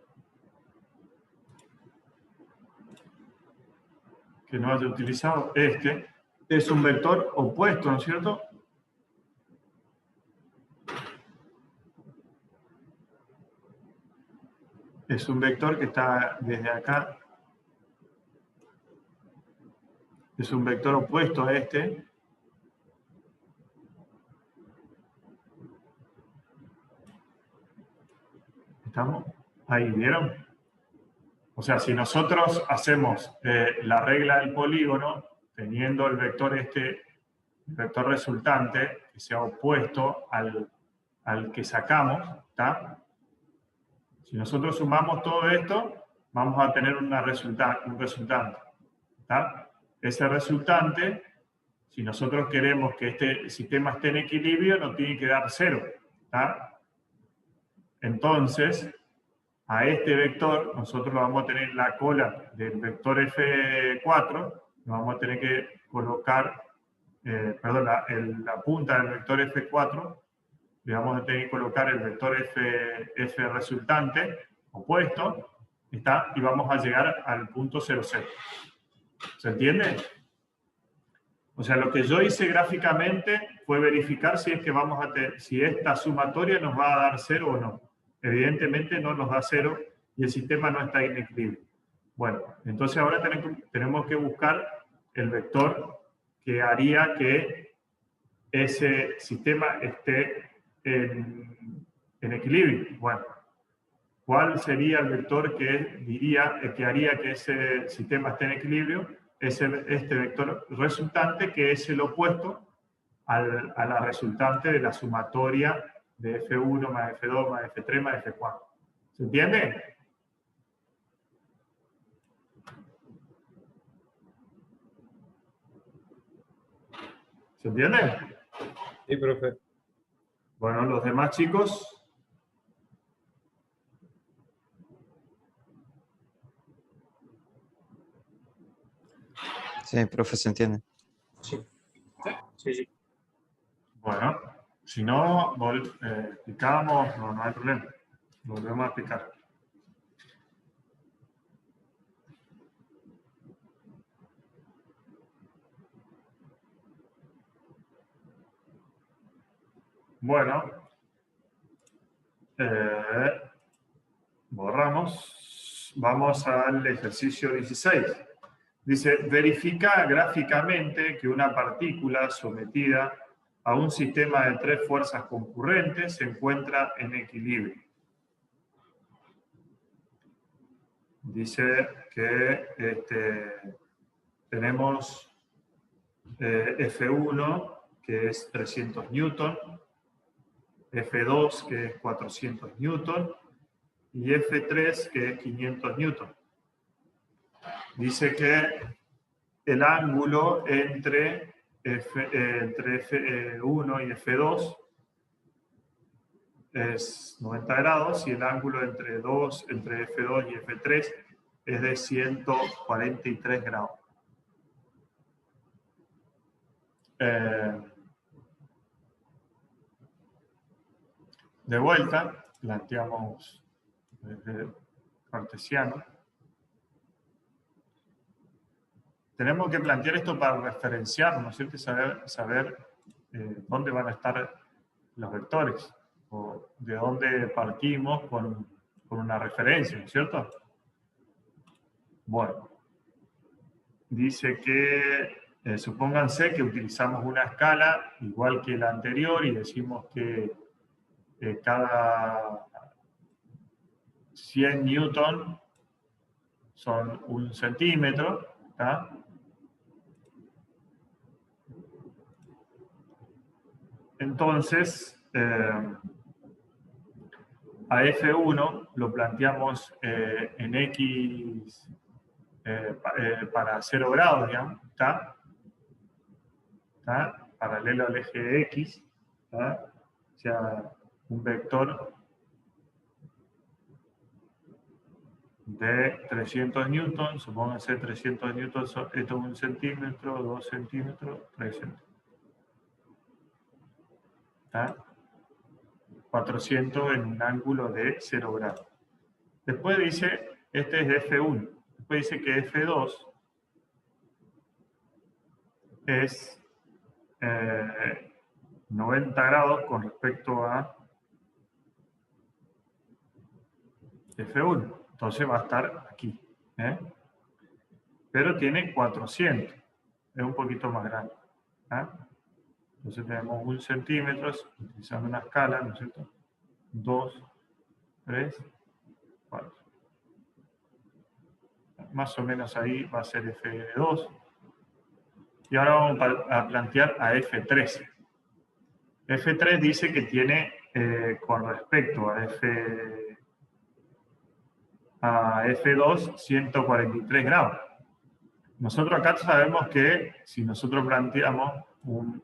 A: que no haya utilizado. Este es un vector opuesto, ¿no es cierto? Es un vector que está desde acá. Es un vector opuesto a este. ¿Estamos? Ahí, ¿vieron? O sea, si nosotros hacemos la regla del polígono, teniendo el vector el vector resultante, que sea opuesto al que sacamos, ¿está? Si nosotros sumamos todo esto, vamos a tener un resultante, ¿está? Ese resultante, si nosotros queremos que este sistema esté en equilibrio, nos tiene que dar 0, ¿está? Entonces, a este vector, nosotros lo vamos a tener en la cola del vector F4, lo vamos a tener que colocar, la punta del vector F4, le vamos a tener que colocar el vector F resultante, opuesto, ¿está? Y vamos a llegar al punto 0, 0. ¿Se entiende? O sea, lo que yo hice gráficamente fue verificar si es que si esta sumatoria nos va a dar 0 o no. Evidentemente no nos da 0 y el sistema no está en equilibrio. Bueno, entonces ahora tenemos que buscar el vector que haría que ese sistema esté en equilibrio. Bueno, ¿cuál sería el vector que haría que ese sistema esté en equilibrio? Es este vector resultante, que es el opuesto a la resultante de la sumatoria de F1 más F2 más F3 más F4. ¿Se entiende? ¿Se entiende?
B: Sí, profe.
A: Bueno, los demás chicos.
E: Sí, profe, se entiende.
F: Sí.
A: Bueno, si no, explicamos, no hay problema. Volvemos a explicar. Bueno, borramos. Vamos al ejercicio 16. Dice, verifica gráficamente que una partícula sometida a un sistema de 3 fuerzas concurrentes se encuentra en equilibrio. Dice que tenemos F1, que es 300 newton, F2, que es 400 newton, y F3, que es 500 newton. Dice que el ángulo entre F1 y F2 es 90 grados y el ángulo entre F2 y F3 es de 143 grados. De vuelta, planteamos desde cartesiano. Tenemos que plantear esto para referenciar, ¿no es cierto? Saber dónde van a estar los vectores, o de dónde partimos con una referencia, ¿no es cierto? Bueno, dice que supónganse que utilizamos una escala igual que la anterior y decimos que cada 100 newton son 1 centímetro, ¿tá? Entonces, a F1 lo planteamos en X para 0 grados, digamos, ¿tá? ¿Tá? Paralelo al eje X, ¿tá? O sea, un vector de 300 newtons, supónganse 300 newtons, esto es 1 centímetro, 2 centímetros, 3 centímetros. ¿Tá? 400 en un ángulo de 0 grados. Después dice, este es F1. Después dice que F2 es 90 grados con respecto a F1. Entonces va a estar aquí. Pero tiene 400. Es un poquito más grande. Entonces tenemos 1 centímetro, utilizando una escala, ¿no es cierto? 2, 3, 4. Más o menos ahí va a ser F2. Y ahora vamos a plantear a F3. F3 dice que tiene, con respecto a F2, 143 grados. Nosotros acá sabemos que si nosotros planteamos un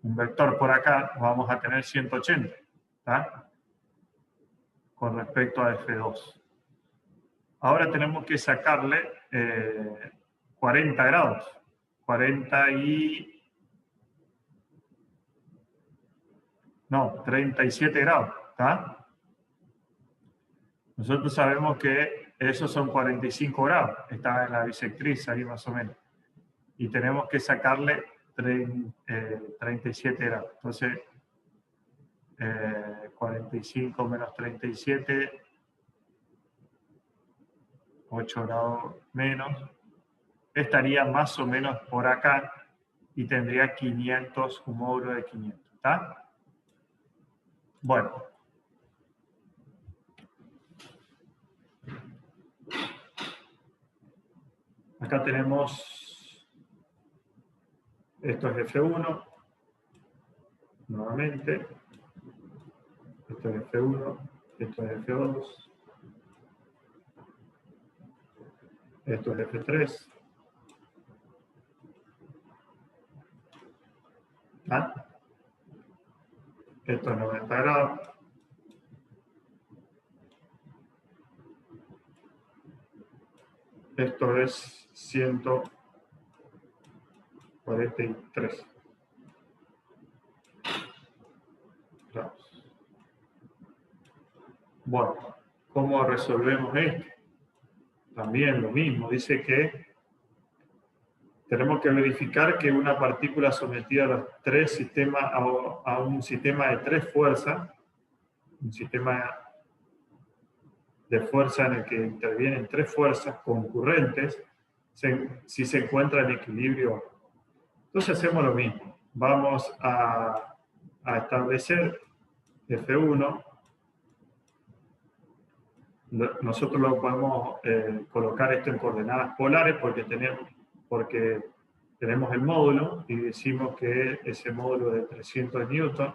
A: vector por acá, vamos a tener 180, ¿tá? Con respecto a F2. Ahora tenemos que sacarle 40 grados. 37 grados, ¿tá? Nosotros sabemos que esos son 45 grados. Está en la bisectriz ahí más o menos. Y tenemos que sacarle 37 grados. Entonces, 45 menos 37, 8 grados menos. Estaría más o menos por acá y tendría 500, un módulo de 500. ¿Está? Bueno. Acá tenemos, esto es F1, nuevamente, esto es F1, esto es F2, esto es F3, ¿ah? Esto es 90 grados, esto es 143 grados. Bueno, ¿cómo resolvemos esto? También lo mismo, dice que tenemos que verificar que una partícula sometida a los tres sistemas, a un sistema de 3 fuerzas, un sistema de fuerza en el que intervienen 3 fuerzas concurrentes, si se encuentra en equilibrio. Entonces hacemos lo mismo. Vamos a a establecer F1, nosotros lo podemos colocar esto en coordenadas polares porque tenemos el módulo y decimos que ese módulo es de 300 newton.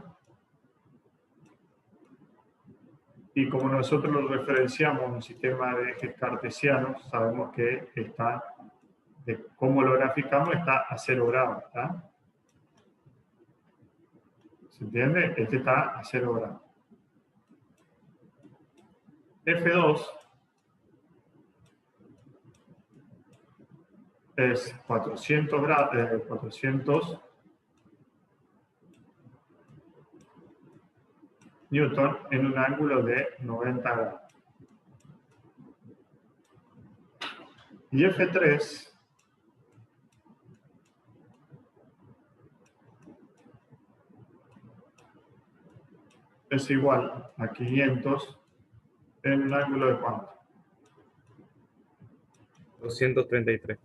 A: Y como nosotros lo referenciamos en un sistema de ejes cartesianos, sabemos que está, de cómo lo graficamos, está a 0 grados. ¿Está? ¿Se entiende? Este está a 0 grados. F2 es 400 newton en un ángulo de 90 grados. Y F3 es igual a 500 en un ángulo de ¿cuánto?
B: 233.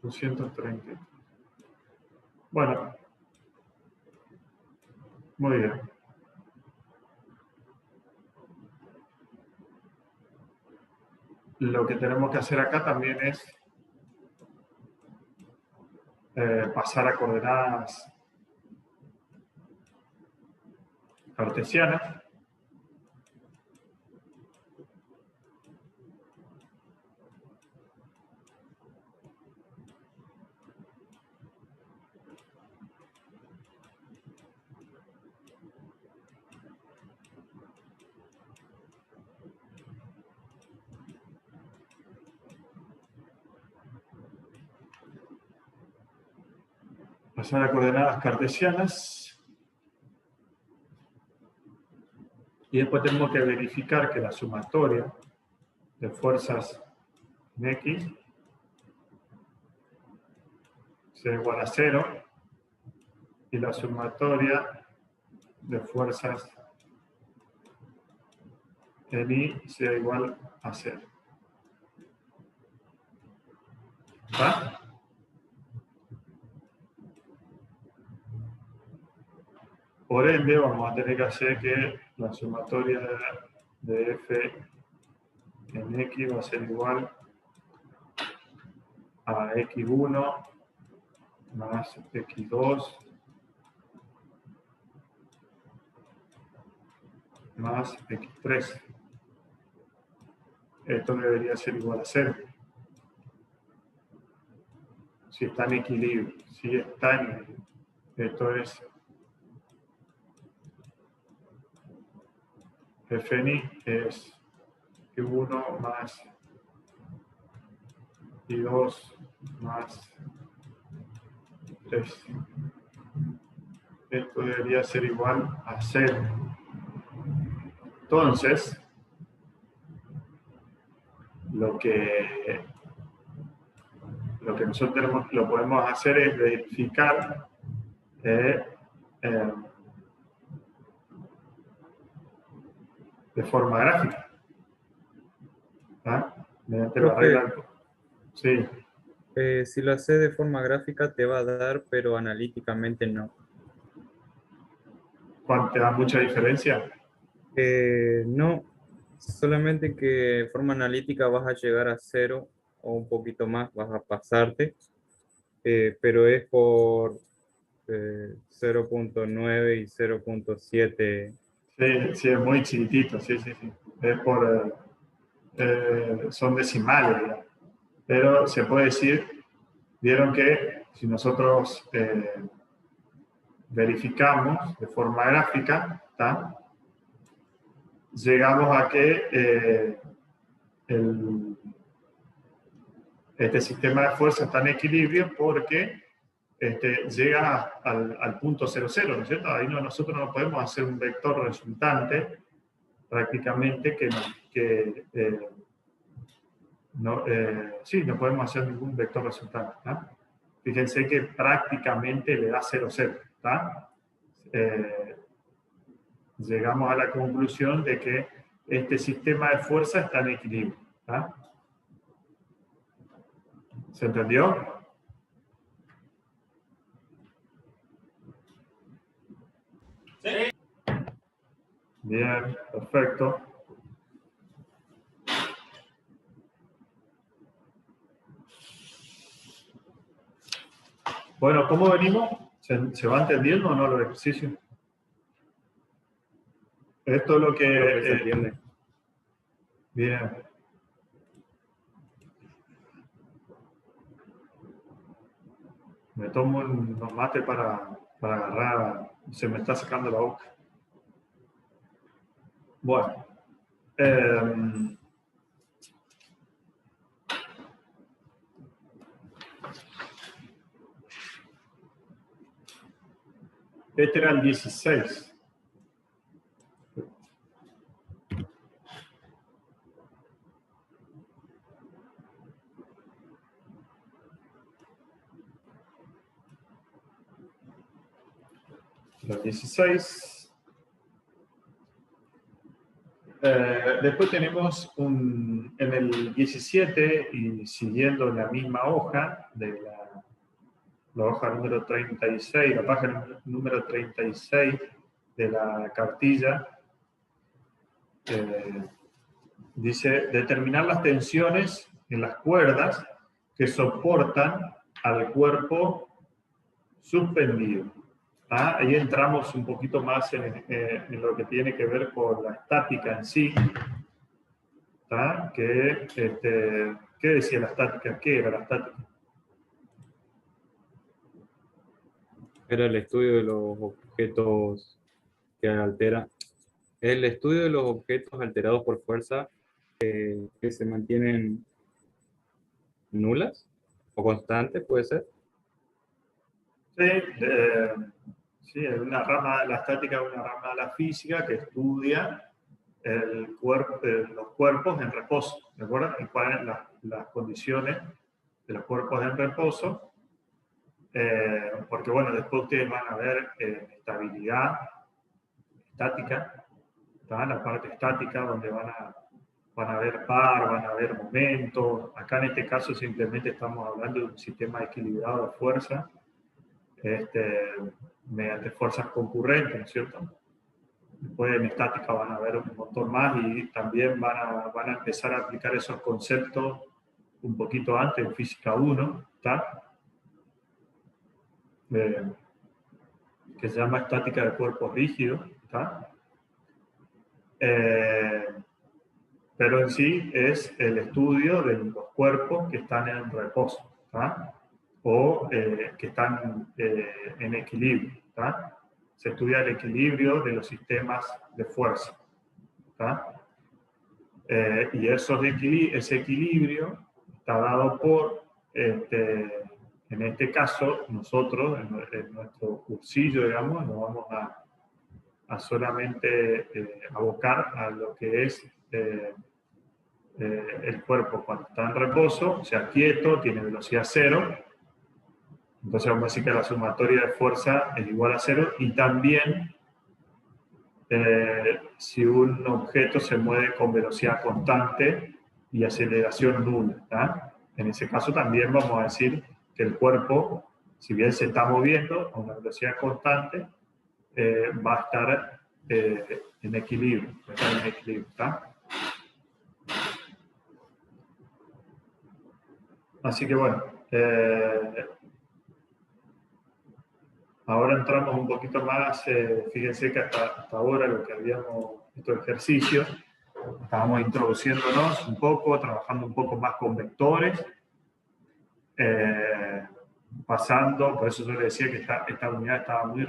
A: 230. Bueno, muy bien. Lo que tenemos que hacer acá también es pasar a coordenadas cartesianas. Pasar a coordenadas cartesianas. Y después tenemos que verificar que la sumatoria de fuerzas en X sea igual a 0 y la sumatoria de fuerzas en Y sea igual a 0. ¿Va? Por ende, vamos a tener que hacer que la sumatoria de F en X va a ser igual a X1 más X2 más X3. Esto debería ser igual a 0. Si está en equilibrio. Si está en equilibrio. Esto es F en Y es Q1 más I2 más 3. Esto debería ser igual a 0. Entonces, lo que nosotros lo podemos hacer es verificar de forma gráfica. ¿Ah? Mediante la regla. Sí.
B: Si lo haces de forma gráfica te va a dar, pero analíticamente no.
A: ¿Te da mucha diferencia?
B: No, solamente que de forma analítica vas a llegar a 0 o un poquito más, vas a pasarte, pero es por 0.9 y 0.7.
A: Sí, es muy chiquitito, sí. Es por, son decimales, digamos. Pero se puede decir, vieron que si nosotros verificamos de forma gráfica, ¿tá? Llegamos a que este sistema de fuerza está en equilibrio porque llega al punto 0,0, ¿no es cierto? Ahí nosotros no podemos hacer un vector resultante prácticamente no podemos hacer ningún vector resultante. ¿Tá? Fíjense que prácticamente le da 0,0. ¿Tá? Llegamos a la conclusión de que este sistema de fuerza está en equilibrio. ¿Tá? ¿Se entendió?
E: Sí.
A: Bien, perfecto. Bueno, ¿cómo venimos? ¿Se va entendiendo o no los ejercicios? Esto es lo que...
B: Creo que se entiende.
A: Bien. Me tomo unos mates para agarrar, se me está secando la boca. Bueno. Este era el 16. Los 16. Después tenemos en el 17 y siguiendo la misma hoja, de la hoja número 36, la página número 36 de la cartilla, dice determinar las tensiones en las cuerdas que soportan al cuerpo suspendido. ¿Ah? Ahí entramos un poquito más en lo que tiene que ver con la estática en sí. ¿Ah? ¿Qué decía la estática? ¿Qué era la estática?
B: Era el estudio de los objetos que alteran. El estudio de los objetos alterados por fuerza que se mantienen nulas o constantes, puede ser.
A: Sí, sí, es una rama, la estática es una rama de la física que estudia los cuerpos en reposo, ¿de acuerdo? Y cuáles son las condiciones de los cuerpos en reposo, porque bueno, después ustedes van a ver estabilidad estática, ¿tá? La parte estática donde van a ver par, van a ver momento. Acá en este caso simplemente estamos hablando de un sistema equilibrado de fuerza, mediante fuerzas concurrentes, ¿no es cierto? Después en estática van a ver un montón más y también van a empezar a aplicar esos conceptos un poquito antes en física 1, ¿tá? Que se llama estática de cuerpos rígidos, ¿tá? Pero en sí es el estudio de los cuerpos que están en reposo, ¿tá? O que están en equilibrio, ¿tá? Se estudia el equilibrio de los sistemas de fuerza, ¿tá? Y ese equilibrio está dado por, en este caso, nosotros, en nuestro cursillo, digamos, nos vamos a solamente abocar a lo que es el cuerpo cuando está en reposo, o sea, quieto, tiene velocidad cero. Entonces vamos a decir que la sumatoria de fuerza es igual a cero, y también si un objeto se mueve con velocidad constante y aceleración nula, ¿tá? En ese caso también vamos a decir que el cuerpo, si bien se está moviendo a una velocidad constante, va a estar en equilibrio, ¿tá? Así que bueno, ahora entramos un poquito más, fíjense que hasta ahora lo que habíamos, estos ejercicios, estábamos introduciéndonos un poco, trabajando un poco más con vectores, pasando, por eso yo le decía que esta unidad estaba muy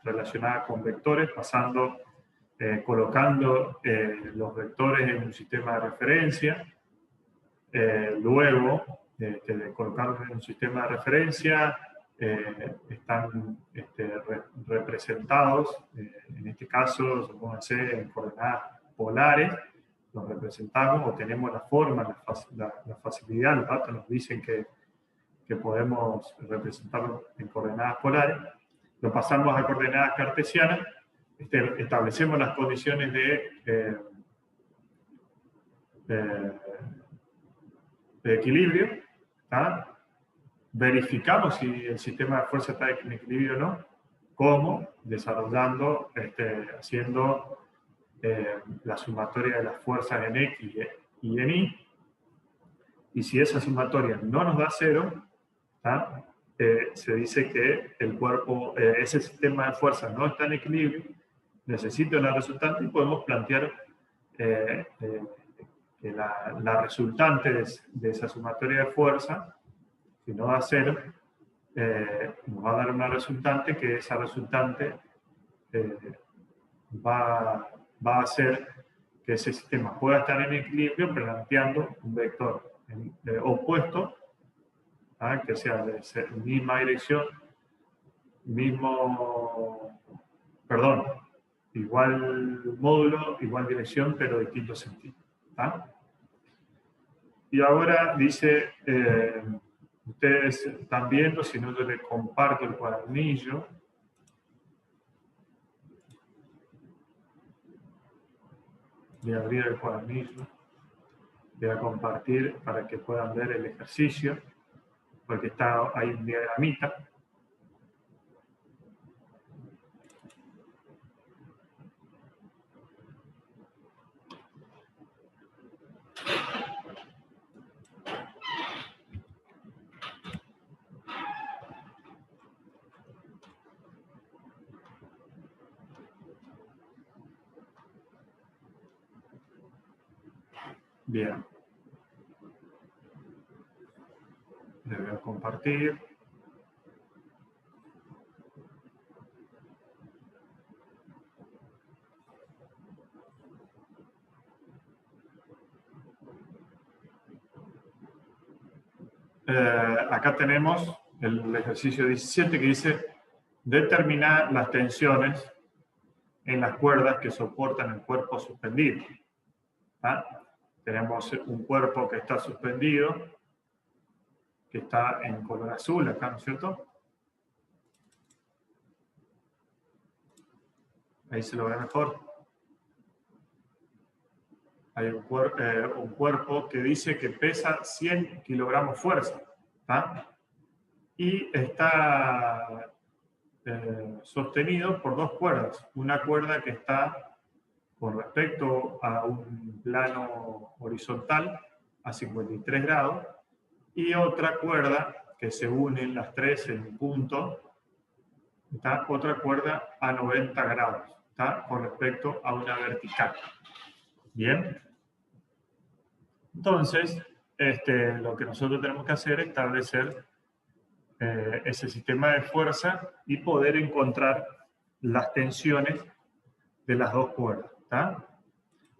A: relacionada con vectores, pasando, colocando los vectores en un sistema de referencia, luego de colocarlos en un sistema de referencia, están representados, en este caso, supónganse, en coordenadas polares, los representamos o tenemos la forma, la facilidad, los datos nos dicen que podemos representarlo en coordenadas polares, lo pasamos a coordenadas cartesianas, establecemos las condiciones de equilibrio, ¿tá? verificamos si el sistema de fuerza está en equilibrio o no. ¿Cómo? Desarrollando, haciendo la sumatoria de las fuerzas en X y en Y. Y si esa sumatoria no nos da 0, se dice que el cuerpo, ese sistema de fuerzas no está en equilibrio, necesita una resultante y podemos plantear que la resultante de esa sumatoria de fuerza, si no da 0, nos va a dar una resultante que esa resultante va a hacer que ese sistema pueda estar en equilibrio planteando un vector opuesto, que sea de misma dirección, igual módulo, igual dirección, pero distinto sentido. Y ahora dice, ustedes están viendo, si no yo les comparto el cuadernillo. Voy a abrir el cuadernillo. Voy a compartir para que puedan ver el ejercicio, porque hay un diagramita. Bien. Le voy a compartir. Acá tenemos el ejercicio 17 que dice determinar las tensiones en las cuerdas que soportan el cuerpo suspendido. Tenemos un cuerpo que está suspendido, que está en color azul acá, ¿no es cierto? Ahí se lo ve mejor. Hay un cuerpo que dice que pesa 100 kilogramos fuerza, y está sostenido por dos cuerdas. Una cuerda que está con respecto a un plano horizontal a 53 grados y otra cuerda que se unen las tres en un punto, otra cuerda a 90 grados, con respecto a una vertical. Bien. Entonces, lo que nosotros tenemos que hacer es establecer ese sistema de fuerza y poder encontrar las tensiones de las dos cuerdas.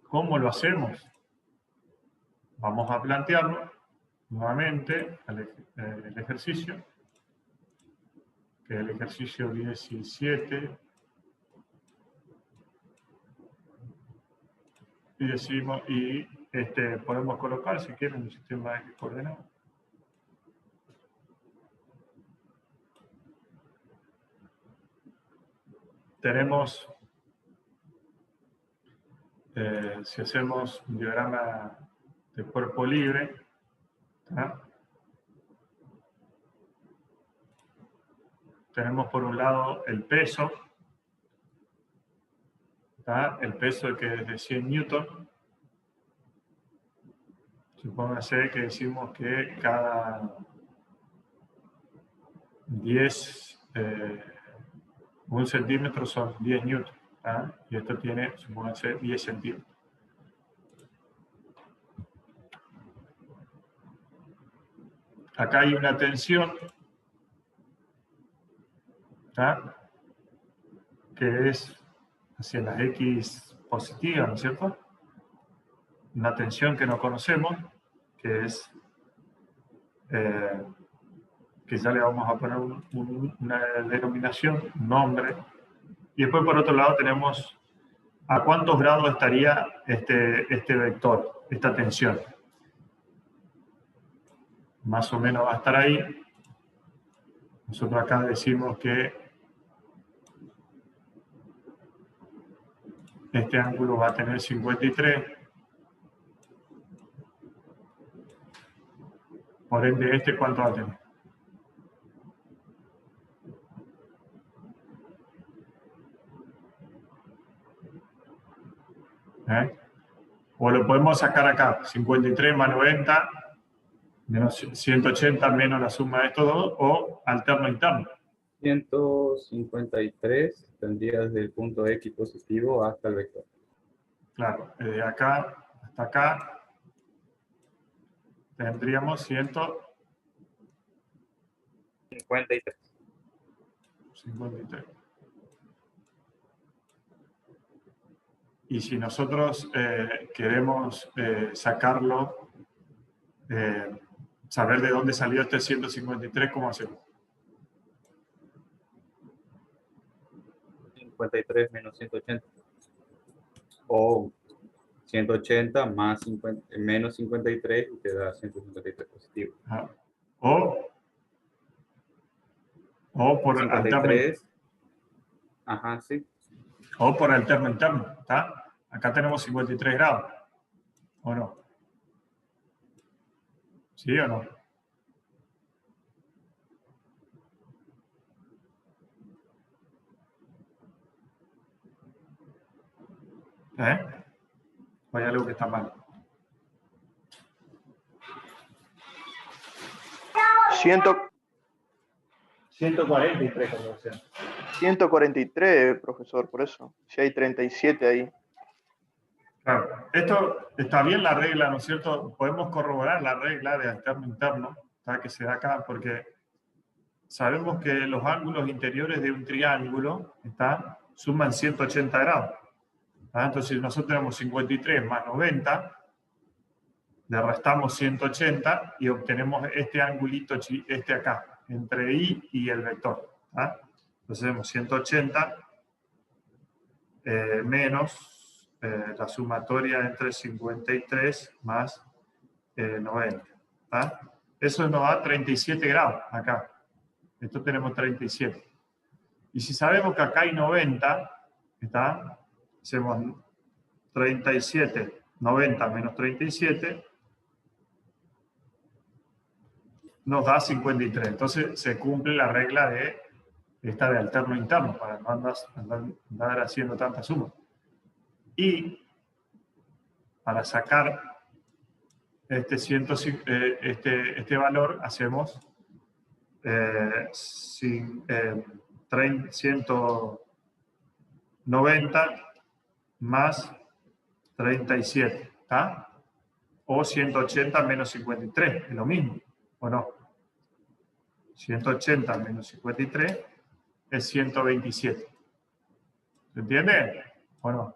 A: ¿Cómo lo hacemos? Vamos a plantearlo nuevamente el ejercicio, que es el ejercicio 17. Y decimos, podemos colocar, si quieren, un sistema de coordenadas. Tenemos, si hacemos un diagrama de cuerpo libre, tenemos por un lado el peso, el peso que es de 100 newton. Supóngase que decimos que cada 1 centímetro son 10 newton. Y esto tiene, supóngase, 10 centímetros. Acá hay una tensión, que es hacia las X positivas, ¿no es cierto? Una tensión que no conocemos, que es, que ya le vamos a poner una denominación, un nombre. Y después, por otro lado, tenemos a cuántos grados estaría este vector, esta tensión. Más o menos va a estar ahí. Nosotros acá decimos que este ángulo va a tener 53. Por ende, ¿cuánto va a tener? O lo podemos sacar acá, 53 más 90, menos 180 menos la suma de estos dos, o alterno interno.
B: 153 tendría desde el punto X positivo hasta el vector.
A: Claro, de acá hasta acá tendríamos
B: 53.
A: 53. Y si nosotros queremos sacarlo, saber de dónde salió este 153, ¿cómo hacemos?
B: 53 menos 180. O 180 más 50, menos 53 y te da 153 positivo.
A: Ajá. O por alterno,
B: 53. Ajá, sí.
A: o por alterno interno, ¿está? Acá tenemos 53 grados, ¿o no? ¿Sí o no? ¿O hay algo que está mal? 143 conversión.
C: 143, profesor, por eso. Si hay 37 ahí.
A: Claro, esto está bien la regla, ¿no es cierto? Podemos corroborar la regla de alterno interno, ¿tá? Que se da acá, porque sabemos que los ángulos interiores de un triángulo suman 180 grados. ¿Tá? Entonces, si nosotros tenemos 53 más 90, le restamos 180 y obtenemos este angulito, este acá, entre I y el vector. ¿Tá? Entonces, tenemos 180 menos la sumatoria entre 53 más 90. ¿Tá? Eso nos da 37 grados acá. Esto tenemos 37. Y si sabemos que acá hay 90, ¿está? Hacemos 37, 90 menos 37, nos da 53. Entonces se cumple la regla de esta de alterno interno, para no andar haciendo tanta suma. Y para sacar este valor, hacemos 190 más 37, ¿está? O 180 menos 53, es lo mismo, ¿o no? 180 menos 53 es 127. ¿Se entiende? ¿O no?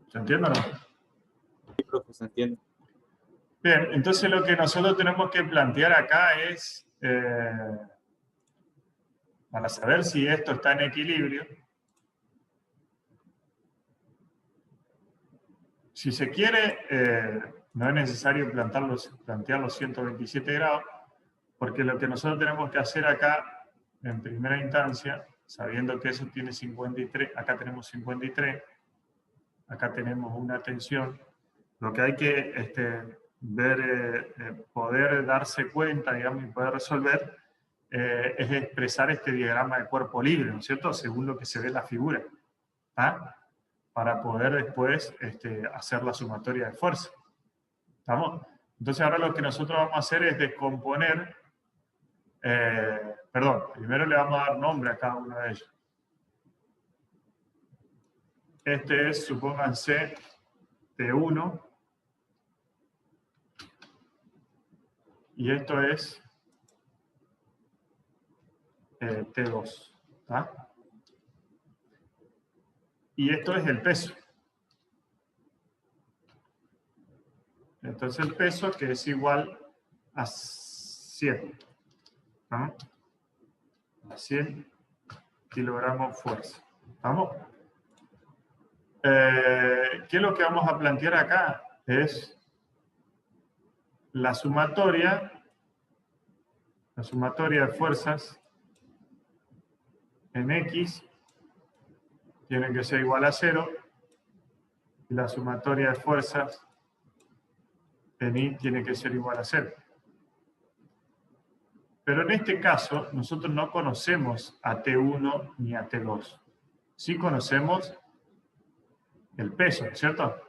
A: ¿Se entiende o no?
B: Sí, profe, se entiende.
A: Bien, entonces lo que nosotros tenemos que plantear acá es, para saber si esto está en equilibrio, si se quiere, no es necesario plantear los 127 grados, porque lo que nosotros tenemos que hacer acá, en primera instancia, sabiendo que eso tiene 53, acá tenemos 53, acá tenemos una tensión, lo que hay que ver, poder darse cuenta, digamos, y poder resolver, es expresar este diagrama de cuerpo libre, ¿no es cierto? Según lo que se ve en la figura, ¿ah? Para poder después hacer la sumatoria de fuerza. ¿Estamos? Entonces ahora lo que nosotros vamos a hacer es descomponer, primero le vamos a dar nombre a cada uno de ellos. Este es, supónganse, T1, y esto es T2. ¿Tá? Y esto es el peso. Entonces el peso que es igual a 100. ¿No? A 100 kilogramos fuerza. ¿Estamos? ¿Qué es lo que vamos a plantear acá? Es la sumatoria de fuerzas en X tiene que ser igual a 0 y la sumatoria de fuerzas en Y tiene que ser igual a 0. Pero en este caso, nosotros no conocemos a T1 ni a T2. Sí conocemos el peso, ¿cierto?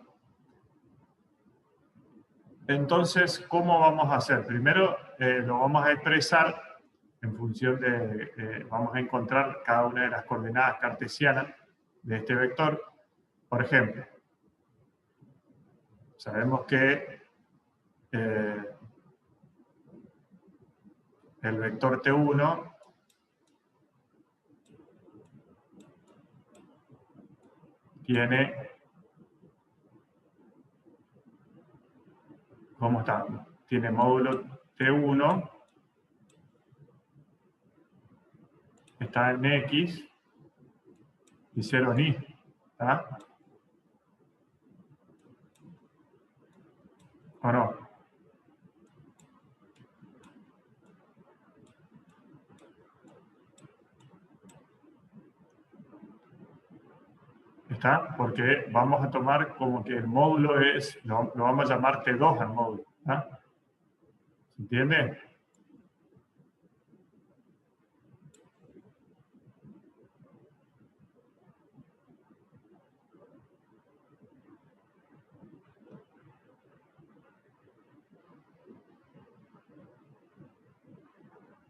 A: Entonces, ¿cómo vamos a hacer? Primero, lo vamos a expresar en función de, vamos a encontrar cada una de las coordenadas cartesianas de este vector. Por ejemplo, sabemos que el vector T1 tiene, ¿cómo está? Tiene módulo T1, está en X y 0 en Y. ¿Está? ¿O no? ¿Está? Porque vamos a tomar como que el módulo es, lo vamos a llamar T2 al módulo. ¿Está? ¿Se entiende?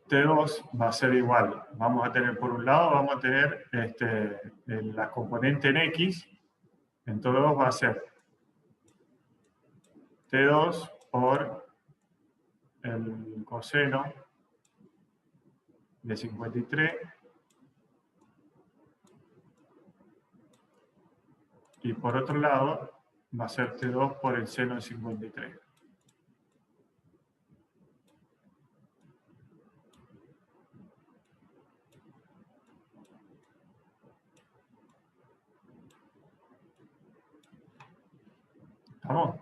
A: T2 va a ser igual. Vamos a tener, por un lado, vamos a tener la componente en X. En T2 va a ser T2 por el coseno de 53 y por otro lado va a ser T2 por el seno de 53. ¿Estamos?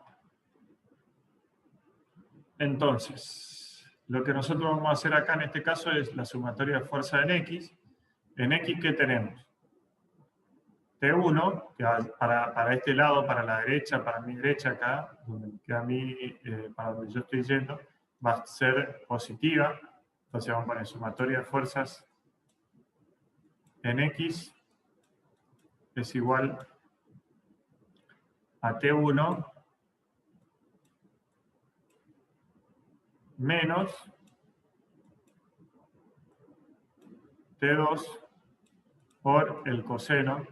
A: Entonces, lo que nosotros vamos a hacer acá en este caso es la sumatoria de fuerza en X. En X, ¿qué tenemos? T1, que para este lado, para la derecha, para mi derecha acá, donde queda para donde yo estoy yendo, va a ser positiva. Entonces vamos a poner sumatoria de fuerzas en X es igual a T1 menos T2 por el coseno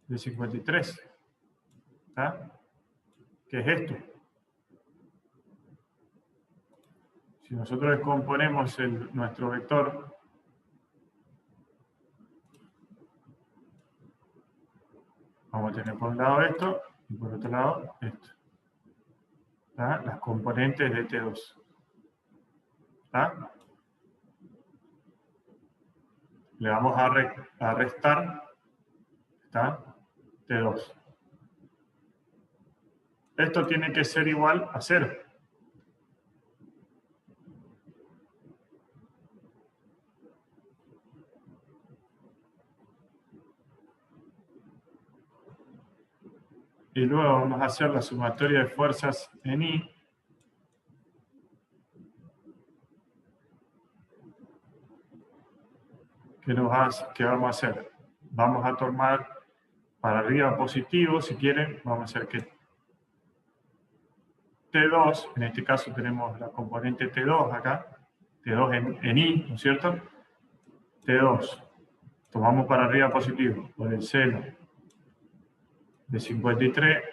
A: de 53. ¿Está? ¿Qué es esto? Si nosotros descomponemos nuestro vector, vamos a tener por un lado esto y por otro lado esto. ¿Está? Las componentes de T2. ¿Está? Le vamos a restar, ¿está? T2. Esto tiene que ser igual a 0. Y luego vamos a hacer la sumatoria de fuerzas en Y. ¿Qué vamos a hacer? Vamos a tomar para arriba positivo, si quieren, vamos a hacer que T2, en este caso tenemos la componente T2 acá, T2 en Y, ¿no es cierto? T2, tomamos para arriba positivo, por el seno de 53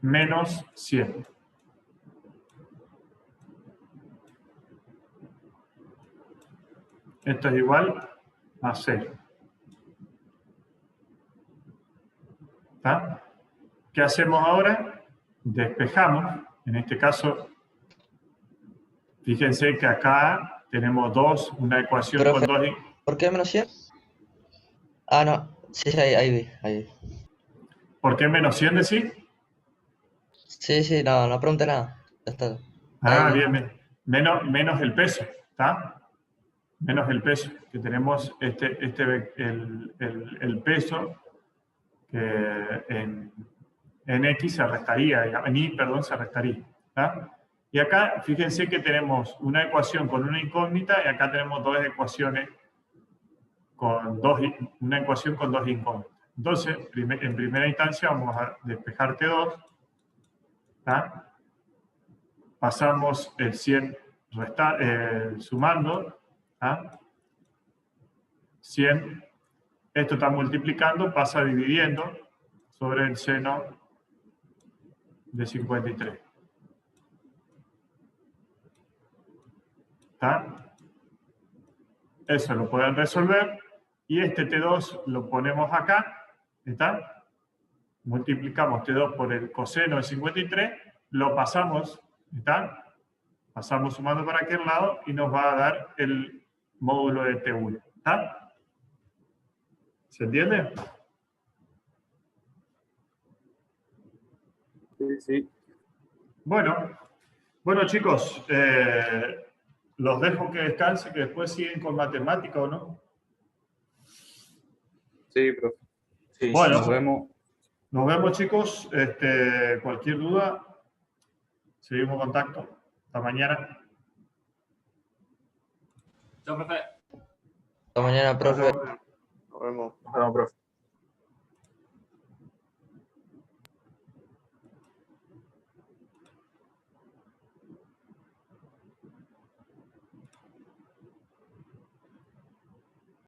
A: menos 100. Esto es igual a 0. ¿Está? ¿Qué hacemos ahora? Despejamos. En este caso, fíjense que acá tenemos una ecuación
F: Profe,
A: con dos...
F: ¿por qué menos 100? Ah, no. Sí, ahí vi.
A: ¿Por qué menos 100 decís?
F: Sí, no pregunté nada. Ya está.
A: Ah,
F: Ahí.
A: bien. Menos el peso, ¿está? Menos el peso, que tenemos el peso que en X se restaría, en Y, perdón, se restaría. ¿Tá? Y acá, fíjense que tenemos una ecuación con una incógnita y acá tenemos dos ecuaciones con una ecuación con dos incógnitas. Entonces, en primera instancia vamos a despejar T2. ¿Tá? Pasamos el 100 sumando. ¿Tá? 100, esto está multiplicando, pasa dividiendo sobre el seno de 53. ¿Está? Eso lo pueden resolver. Y este T2 lo ponemos acá. ¿Está? Multiplicamos T2 por el coseno de 53. Lo pasamos. ¿Está? Pasamos sumando para aquel lado y nos va a dar el módulo de T1. ¿Está? ¿Se entiende?
B: Sí, sí.
A: Bueno, chicos, los dejo que descansen, que después siguen con matemática, ¿o no?
B: Sí, profe.
D: Sí,
A: Bueno,
B: Nos vemos.
A: chicos. Cualquier duda, seguimos en contacto. Hasta mañana.
E: Chao, profe.
F: Hasta mañana, profe.
C: Nos vemos.
B: Nos vemos, profe.